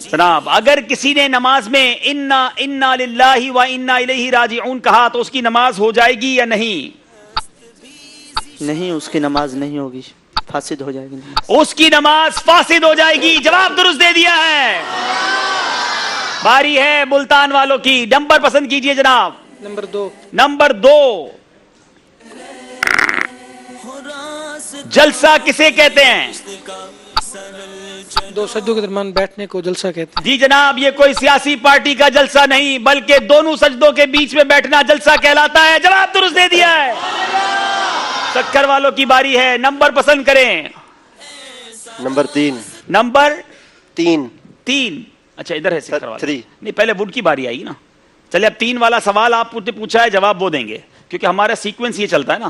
جناب اگر کسی نے نماز میں انا للہ و انا الیہ راجعون کہا تو اس کی نماز ہو جائے گی یا نہیں؟ نہیں، اس کی نماز نہیں ہوگی، فاسد ہو جائے گی. اس کی نماز فاسد ہو جائے گی. جواب درست دے دیا ہے. باری ہے ملتان والوں کی. نمبر پسند کیجئے جناب. نمبر 2. جلسہ کسے کہتے ہیں؟ 2 سجدوں کے درمیان بیٹھنے کو جلسہ کہتے ہیں. جی جناب، یہ کوئی سیاسی پارٹی کا جلسہ نہیں بلکہ دونوں سجدوں کے بیچ میں بیٹھنا جلسہ کہلاتا ہے. جواب درست دے دیا ہے. سکھر والوں کی باری ہے. نمبر پسند کریں. نمبر 3. نمبر 3. اچھا ادھر ہے سکھر والا. نہیں پہلے وڈ کی باری آئی نا. چلے اب 3 والا سوال آپ نے پوچھا ہے، جواب وہ دیں گے کیونکہ ہمارا سیکوینس یہ چلتا ہے نا.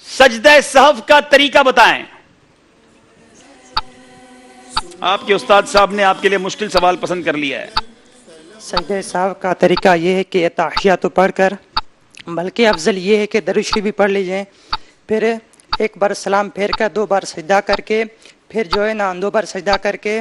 سجدہ سہو کا طریقہ بتائیں. آپ کے استاد صاحب نے آپ کے لیے مشکل سوال پسند کر لیا ہے. سجدہ سہو کا طریقہ یہ ہے کہ تحیات پڑھ کر، بلکہ افضل یہ ہے کہ درود شریف بھی پڑھ لیجئے، پھر ایک بار سلام پھیر کر 2 بار سجدہ کر کے، پھر جو ہے نا 2 بار سجدہ کر کے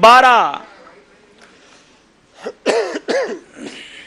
12,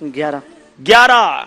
11। 11,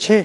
6।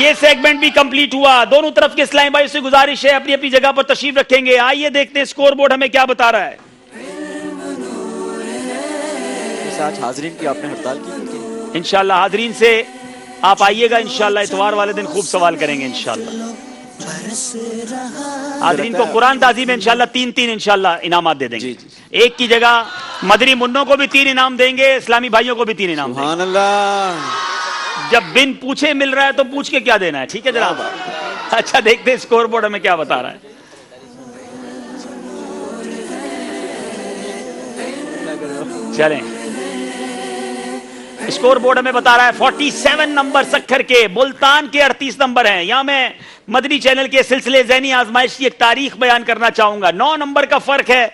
یہ سیگمنٹ بھی کمپلیٹ ہوا. دونوں طرف کے اسلامی بھائیوں سے گزارش ہے اپنی اپنی جگہ پر تشریف رکھیں گے. آئیے دیکھتے ہیں اسکور بورڈ ہمیں کیا بتا رہا ہے. آج حاضرین کی آپ نے ہڑتال کی؟ انشاءاللہ حاضرین سے آپ آئیے گا انشاءاللہ اتوار والے دن خوب سوال کریں گے انشاءاللہ. حاضرین کو قرآن تعظیم میں انشاءاللہ 3 انشاءاللہ انعامات دے دیں گے. ایک کی جگہ مدنی منوں کو بھی 3 انعام دیں گے, اسلامی بھائیوں کو بھی 3 انعام دیں گے. سبحان اللہ. جب بن پوچھے مل رہا ہے تو پوچھ کے کیا دینا ہے. ٹھیک ہے جناب. اچھا دیکھتے ہیں اسکور بورڈ ہمیں کیا بتا رہا ہے. چلیں اسکور بورڈ ہمیں بتا رہا ہے 47 نمبر سکھر کے, ملتان کے 38 نمبر ہیں. یہاں میں مدنی چینل کے سلسلے ذہنی آزمائش کی ایک تاریخ بیان کرنا چاہوں گا. 9 نمبر کا فرق ہے.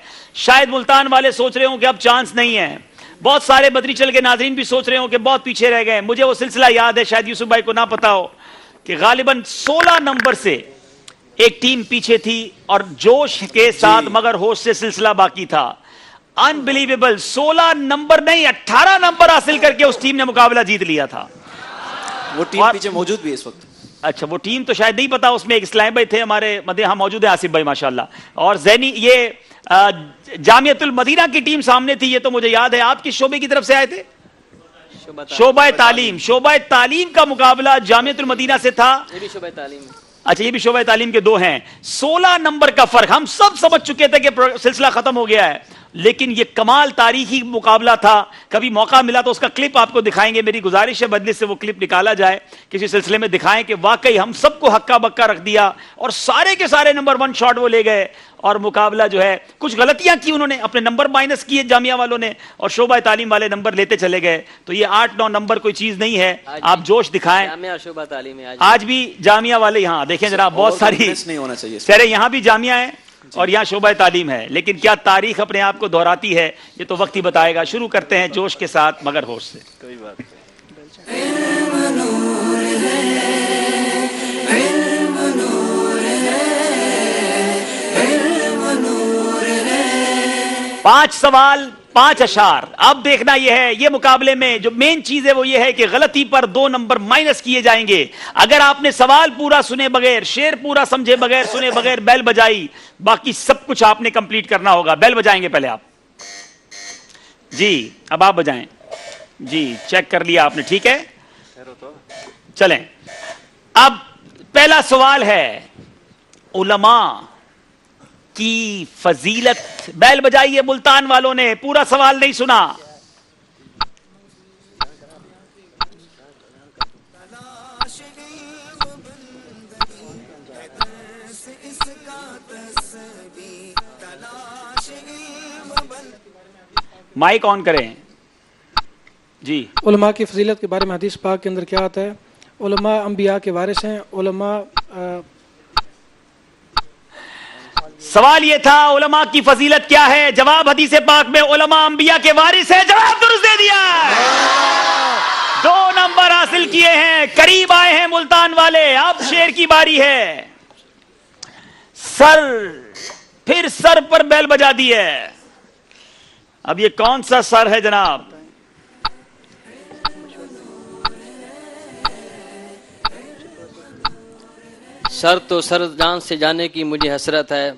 شاید ملتان والے سوچ رہے ہوں کہ اب چانس نہیں ہے. بہت سارے مدنی چینل کے ناظرین بھی سوچ رہے ہوں کہ بہت پیچھے رہ گئے. مجھے وہ سلسلہ یاد ہے, شاید یوسف بھائی کو نہ پتا ہو, کہ غالباً 16 نمبر سے ایک ٹیم پیچھے تھی اور جوش کے ساتھ مگر ہوش سے سلسلہ باقی تھا. انبلیویبل. 16 نمبر نہیں 18 نمبر حاصل کر کے اس ٹیم نے مقابلہ جیت لیا تھا. وہ ٹیم پیچھے موجود بھی ہے اس وقت. اچھا وہ ٹیم تو شاید نہیں پتا, اس میں ایک اسلام بھائی تھے ہمارے ہاں موجود ہیں, آصف بھائی ماشاءاللہ, اور ذہنی یہ جامعۃ المدینہ کی ٹیم سامنے تھی. یہ تو مجھے یاد ہے. آپ کس شعبے کی طرف سے آئے تھے؟ شعبہ تعلیم. شعبہ تعلیم کا مقابلہ جامعۃ المدینہ سے تھا. اچھا یہ بھی شعبہ تعلیم کے 2 ہیں. 16 نمبر کا فرق. ہم سب سمجھ چکے تھے کہ سلسلہ ختم ہو گیا ہے, لیکن یہ کمال تاریخی مقابلہ تھا. کبھی موقع ملا تو اس کا کلپ آپ کو دکھائیں گے. میری گزارش ہے مجلس سے وہ کلپ نکالا جائے, کسی سلسلے میں دکھائیں کہ واقعی ہم سب کو ہکا بکا رکھ دیا اور سارے کے سارے نمبر 1 شاٹ وہ لے گئے. اور مقابلہ جو ہے کچھ غلطیاں کی انہوں نے, اپنے نمبر مائنس کیے جامعہ والوں نے, اور شعبہ تعلیم والے نمبر لیتے چلے گئے. تو یہ 8-9 نمبر کوئی چیز نہیں ہے. آپ جوش دکھائیں. آج بھی جامعہ والے یہاں دیکھیں جناب, بہت ساری سرے یہاں بھی جامعہ ہیں اور یہاں شعبہ تعلیم ہے, لیکن کیا تاریخ اپنے آپ کو دہراتی ہے یہ تو وقت ہی بتائے گا. شروع کرتے ہیں جوش کے ساتھ مگر ہوش سے. کوئی بات نہیں. 5 سوال 5 اشعار. اب دیکھنا یہ ہے, یہ مقابلے میں جو مین چیز ہے وہ یہ ہے کہ غلطی پر 2 نمبر مائنس کیے جائیں گے. اگر آپ نے سوال پورا سنے بغیر, شعر پورا سمجھے بغیر, سنے بغیر بیل بجائی, باقی سب کچھ آپ نے کمپلیٹ کرنا ہوگا. بیل بجائیں گے پہلے آپ. جی اب آپ بجائیں. جی چیک کر لیا آپ نے, ٹھیک ہے چلیں. اب پہلا سوال ہے علماء کی فضیلت. بیل بجائیے ملتان والوں نے, پورا سوال نہیں سنا. مائک آن کریں. جی علماء کی فضیلت کے بارے میں حدیث پاک کے اندر کیا آتا ہے؟ علماء انبیاء کے وارث ہیں. علماء سوال یہ تھا علماء کی فضیلت کیا ہے؟ جواب حدیث پاک میں علماء انبیاء کے وارث ہیں. جواب درست دے دیا. 2 نمبر حاصل کیے ہیں, قریب آئے ہیں ملتان والے. اب شیر کی باری ہے. سر, پھر سر پر بیل بجا دی ہے. اب یہ کون سا سر ہے جناب؟ سر تو سر جان سے جانے کی مجھے حسرت ہے,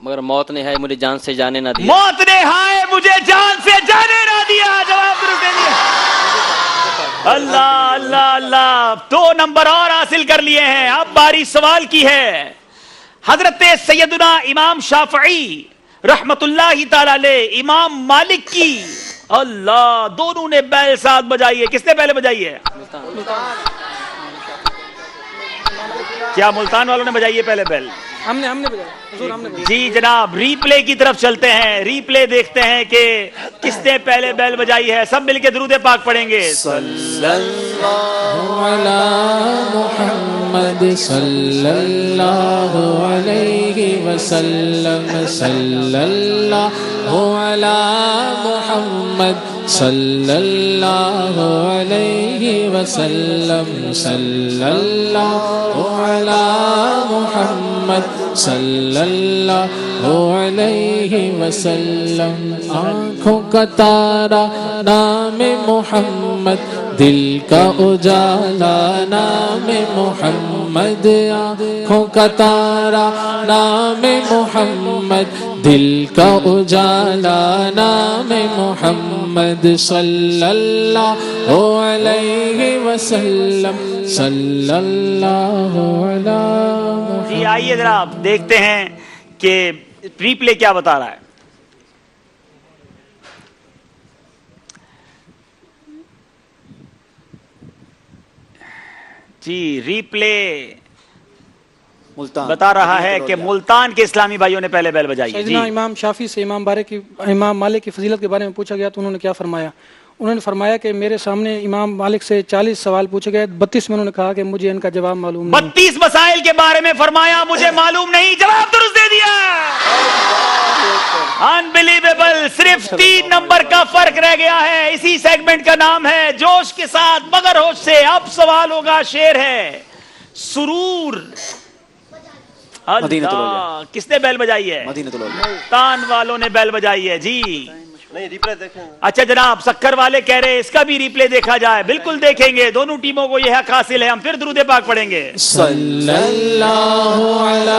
مگر موت نے ہے مجھے جان سے جانے نہ دیا. موت نے ہائے مجھے جان سے جانے نہ دیا. جواب درست دے دیا. اللہ اللہ اللہ. 2 نمبر اور حاصل کر لیے ہیں. اب باری سوال کی ہے. حضرت سیدنا امام شافعی رحمت اللہ تعالی علیہ, امام مالک کی, اللہ, دونوں نے بیل ساتھ بجائی ہے. کس نے پہلے بجائی ہے؟ کیا ملتان والوں نے بجائی ہے پہلے بیل؟ ہم نے بجایا. حضور ہم نے بجایا. جی جناب ری پلے کی طرف چلتے ہیں. ری پلے دیکھتے ہیں کہ کس نے پہلے بیل بجائی ہے. سب مل کے درود پاک پڑھیں گے. صلی اللہ علی محمد صلی اللہ علیہ وسلم. صلی اللہ علی محمد صلی اللہ علیہ وسلم. صلی اللہ علی محمد محمد صلی اللہ علیہ وسلم. آنکھوں کا تارا نام محمد، دل کا اجالا نام محمد. آنکھوں کا تارا نام محمد، دل کا اجالا نام محمد صلی اللہ علیہ وسلم. صلی اللہ علیہ. جی آئیے ذرا آپ دیکھتے ہیں کہ ریپلے کیا بتا رہا ہے. جی ریپلے بتا رہا ہے کہ ملتان کے اسلامی بھائیوں نے پہلے بیل بجائی ہے. سیدنا امام شافعی سے امام مالک کی فضیلت کے بارے میں پوچھا گیا تو انہوں نے کیا فرمایا؟ انہوں نے فرمایا کہ میرے سامنے امام مالک سے 40 سوال پوچھے گئے، 32 میں انہوں نے کہا کہ مجھے ان کا جواب معلوم نہیں. 32 مسائل کے بارے میں فرمایا مجھے معلوم نہیں، جواب درست دے دیا. انبلیویبل. صرف 3 نمبر کا فرق رہ گیا ہے. اسی سیگمنٹ کا نام ہے جوش کے ساتھ مگر ہوش سے. اب سوال ہوگا، شعر ہے سرور. اللہ، کس نے بیل بجائی ہے؟ ملتان والوں نے بیل بجائی ہے. جی نہیں ریپلے دیکھیں. اچھا جناب، سکر والے کہہ رہے ہیں اس کا بھی ریپلے دیکھا جائے. بالکل دیکھیں گے، دونوں ٹیموں کو یہ حق حاصل ہے. ہم پھر درود پاک پڑھیں گے. صلی اللہ علی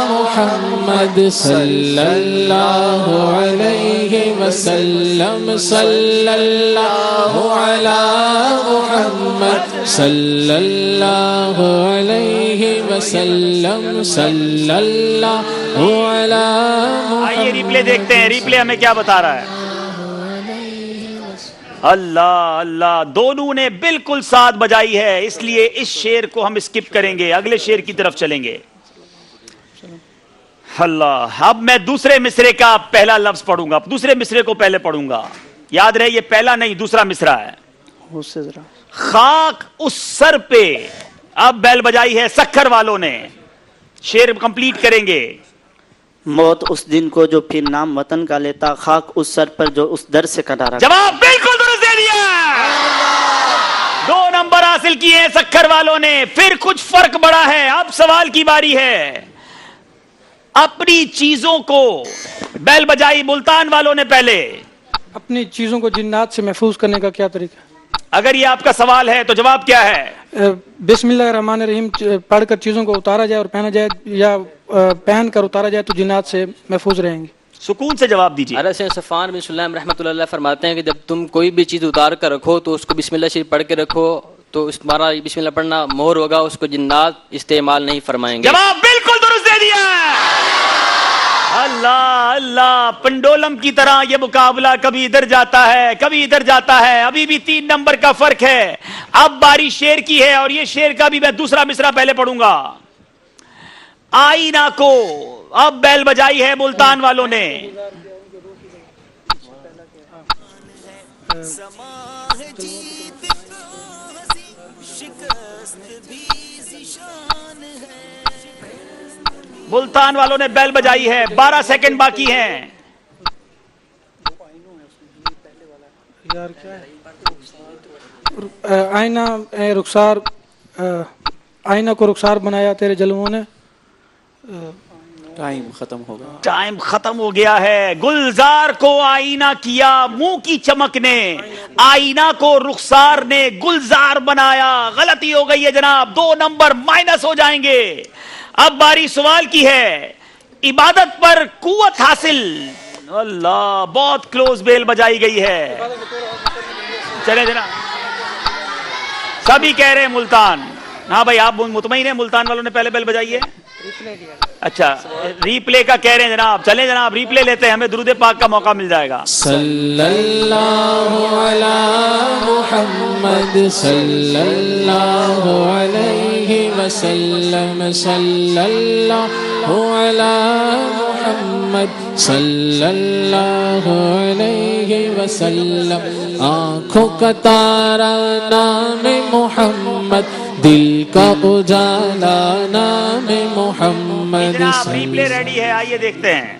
محمد صلی اللہ علیہ وسلم. صلی اللہ علی محمد صلی اللہ علیہ وسلم. صلی اللہ علی. آئیے ریپلے دیکھتے ہیں، ریپلے ہمیں کیا بتا رہا ہے. اللہ اللہ، دونوں نے بالکل ساتھ بجائی ہے، اس لیے اس شعر کو ہم اسکپ کریں گے، اگلے شعر کی طرف چلیں گے. اللہ، اب میں دوسرے مصرے کا پہلا لفظ پڑھوں گا. دوسرے مصرے کو پہلے پڑھوں گا. یاد رہے یہ پہلا نہیں دوسرا مصرع ہے. خاک اس سر پہ. اب بیل بجائی ہے سکھر والوں نے. شعر کمپلیٹ کریں گے. موت اس دن کو جو پھر نام وطن کا لیتا، خاک اس سر پر جو اس در سے کٹا رکھا. جواب بالکل درست دے دیا. 2 نمبر حاصل کیے ہیں سکھر والوں نے. پھر کچھ فرق بڑا ہے. اب سوال کی باری ہے. اپنی چیزوں کو بیل بجائی ملتان والوں نے پہلے. اپنی چیزوں کو جنات سے محفوظ کرنے کا کیا طریقہ؟ اگر یہ آپ کا سوال ہے تو جواب کیا ہے؟ بسم اللہ الرحمن الرحیم پڑھ کر چیزوں کو اتارا جائے اور پہنا جائے، یا پہن کر اتارا جائے تو جنات سے محفوظ رہیں گے. سکون سے جواب دیجیے. حضرت صفوان بن سلیم رحمۃ اللہ فرماتے ہیں کہ جب تم کوئی بھی چیز اتار کر رکھو تو اس کو بسم اللہ شریف پڑھ کے رکھو، تو تمہارا بسم اللہ پڑھنا مہر ہوگا، اس کو جنات استعمال نہیں فرمائیں گے. جواب بالکل درست دے دیا. اللہ اللہ، پنڈولم کی طرح یہ مقابلہ کبھی ادھر جاتا ہے کبھی ادھر جاتا ہے. ابھی بھی 3 نمبر کا فرق ہے. اب باری شعر کی ہے اور یہ شعر کا بھی میں دوسرا مصرع پہلے پڑھوں گا. آئینہ کو اب بیل بجائی ہے ملتان والوں نے. ملتان والوں نے بیل بجائی ہے. 12 سیکنڈ باقی ہیں. آئینہ رخسار، آئینہ کو رخسار بنایا تیرے جلووں نے. ٹائم ختم ہوگا. ٹائم ختم ہو گیا ہے. گلزار کو آئینہ کیا منہ کی چمک نے، آئینہ کو رخسار نے گلزار بنایا. غلطی ہو گئی ہے جناب. 2 نمبر مائنس ہو جائیں گے. اب باری سوال کی ہے. عبادت پر قوت حاصل. اللہ، بہت کلوز بیل بجائی گئی ہے. چلے جناب، سبھی کہہ رہے ہیں ملتان. ہاں بھائی آپ مطمئن ہیں ملتان والوں نے پہلے بیل بجائی ہے؟ اچھا ریپلے کا کہہ رہے ہیں جناب. چلیں جناب ریپلے لیتے ہیں، ہمیں درود پاک کا موقع مل جائے گا. صلی اللہ علی محمد صلی اللہ علیہ وسلم. صلی اللہ علی محمد صلی اللہ علیہ وسلم. آنکھوں کا تارا نام محمد، دل کا اجالا نام محمد. جناب ریپلے ریڈی ہے، آئیے دیکھتے ہیں.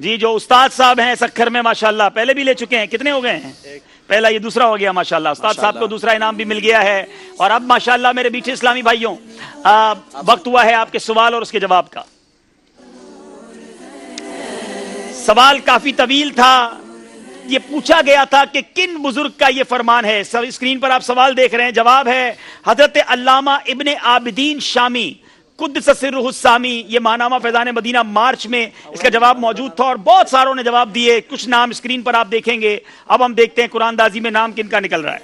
جی جو استاد صاحب ہیں سکھر میں ماشاءاللہ پہلے بھی لے چکے ہیں, کتنے ہو گئے ہیں؟ پہلا, یہ دوسرا ہو گیا ماشاءاللہ. استاد صاحب کو دوسرا انعام بھی مل گیا ہے. اور اب ماشاءاللہ میرے بیٹھے اسلامی بھائیوں, وقت ہوا ہے آپ کے سوال اور اس کے جواب کا. سوال کافی طویل تھا. یہ پوچھا گیا تھا کہ کن بزرگ کا یہ فرمان ہے. اسکرین پر آپ سوال دیکھ رہے ہیں, جواب ہے حضرت علامہ ابن عابدین شامی قدس سرہ السامی. یہ ماہنامہ فیضان مدینہ مارچ میں اس کا جواب موجود تھا اور بہت ساروں نے جواب دیے. کچھ نام اسکرین پر آپ دیکھیں گے. اب ہم دیکھتے ہیں قرآن دازی میں نام کن کا نکل رہا ہے.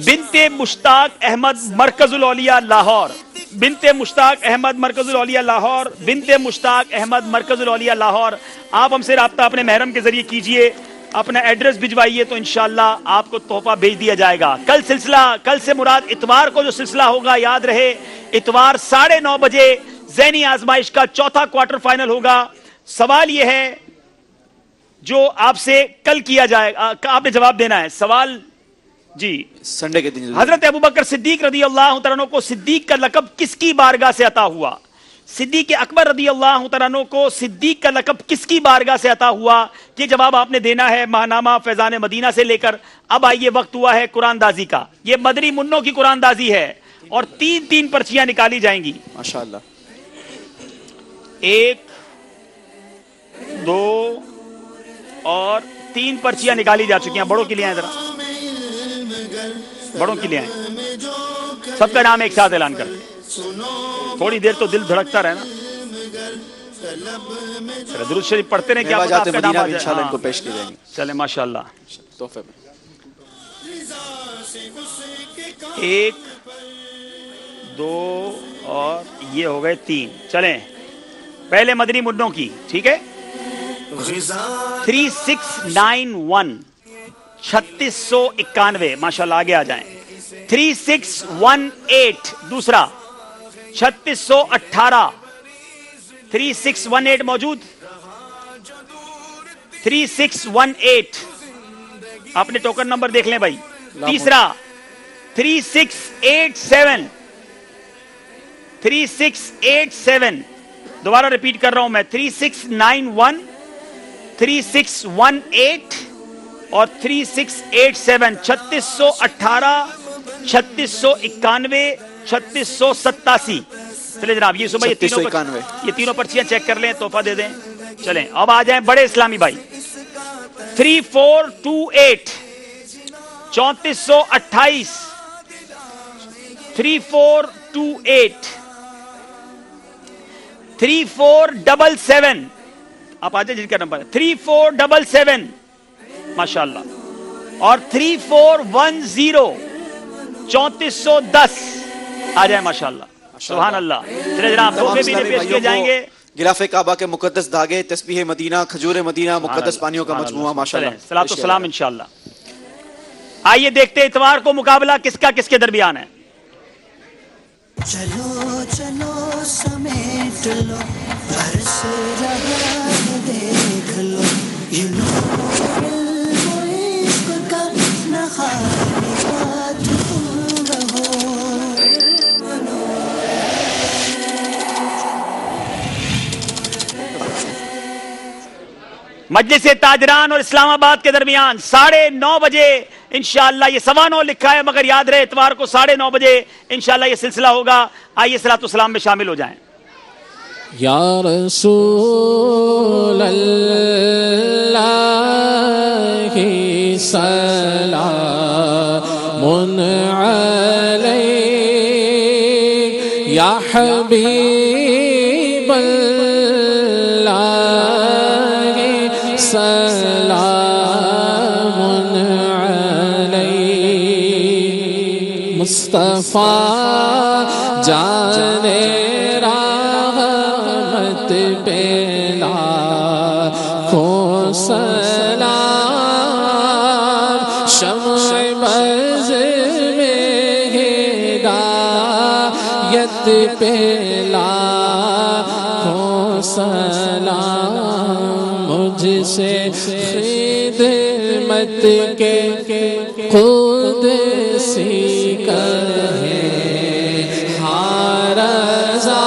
بنت مشتاق احمد مرکز الاولیاء لاہور. بنت مشتاق احمد مرکز الاولیاء لاہور. بنت مشتاق احمد مرکز الاولیاء لاہور. آپ ہم سے رابطہ اپنے محرم کے ذریعے کیجئے, اپنا ایڈریس بھجوائیے تو انشاءاللہ آپ کو تحفہ بھیج دیا جائے گا. کل سلسلہ, کل سے مراد اتوار کو جو سلسلہ ہوگا, یاد رہے اتوار 9:30 بجے ذہنی آزمائش کا چوتھا کوارٹر فائنل ہوگا. سوال یہ ہے جو آپ سے کل کیا جائے گا, آپ نے جواب دینا ہے. سوال جی, سنڈے کے دن حضرت ابوبکر صدیق رضی اللہ تعالیٰ عنہ کو صدیق کا لقب کس کی بارگاہ سے عطا ہوا؟ صدیق اکبر رضی اللہ تعالیٰ عنہ کو صدیق کا لقب کس کی بارگاہ سے عطا ہوا؟ یہ جواب آپ نے دینا ہے ماہنامہ فیضان مدینہ سے لے کر. اب آئیے وقت ہوا ہے قرآن دازی کا. یہ مدری منوں کی قرآن دازی ہے اور 3 پرچیاں نکالی جائیں گی ماشاءاللہ. 1 2 اور 3 پرچیاں نکالی جا چکی ہیں. بڑوں کے لیے ہیں, ذرا بڑوں کے لیے ہیں. سب کا نام ایک ساتھ اعلان کرتے ہیں. تھوڑی دیر تو دل دھڑکتا رہے نا. درود شریف پڑھتے رہیں, کیا پتہ آپ کا نام آ جائے. ان کو پیش کی جائیں گے. چلے ماشاءاللہ. تحفے میں 1 2 اور یہ ہو گئے 3. چلیں پہلے مدنی منوں کی, ٹھیک ہے. 3691 3691 ماشاءاللہ, آگے آ جائیں. 3618 دوسرا 3618 3618 موجود. 3618 اپنے ٹوکن نمبر دیکھ لیں بھائی. تیسرا 3687 3687 دوبارہ ریپیٹ کر رہا ہوں میں. 3691 3618 اور 3687 3618 3691 3687. چلے جناب, یہ صبح یہ تینوں پرچیاں چیک کر لیں, تحفہ دے دیں. چلیں اب آ جائیں بڑے اسلامی بھائی. 3428 3428 3428 3477. آپ آ جائیں جن کا نمبر ہے 3477 ماشاءاللہ, اور 3410 3410 آ جائیں ماشاءاللہ. سبحان اللہ. چلے جناب تحفے بھی پیش کیے جائیں گے. غلاف کعبہ کے مقدس دھاگے, تسبیح مدینہ, کھجور مدینہ, مقدس پانیوں کا مجموعہ ماشاءاللہ. صلاۃ و سلام انشاءاللہ. آئیے دیکھتے ہیں اتوار کو مقابلہ کس کا کس کے درمیان ہے. چلو چلو سمیٹ لو, برس رہا ہے دیکھ لو, یہ لو علم و عشق کا نخالیات تم رہو. مجلس تاجران اور اسلام آباد کے درمیان 9:30 بجے انشاءاللہ. یہ 9:15 لکھا ہے مگر یاد رہے اتوار کو 9:30 بجے انشاءاللہ یہ سلسلہ ہوگا. آئیے صلاۃ و سلام میں شامل ہو جائیں. یا رسول اللہ سلام علیک یا حبیب اللہ سلام علیک. مصطفیٰ جان رحمت پہ لاکھوں سلام, شمع بز میں ہدایت پہ لاکھوں سلام. مجھ سے خدمت کے خود سی کہے ہاں رضا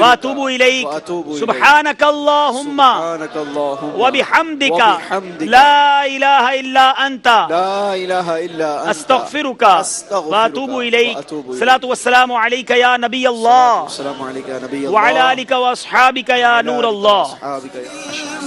واتوب اليك سبحانك اللهم وبحمدك لا اله الا انت استغفرك واتوب اليك الصلاه والسلام عليك يا نبي الله وعلى اليك واصحابك يا نور الله.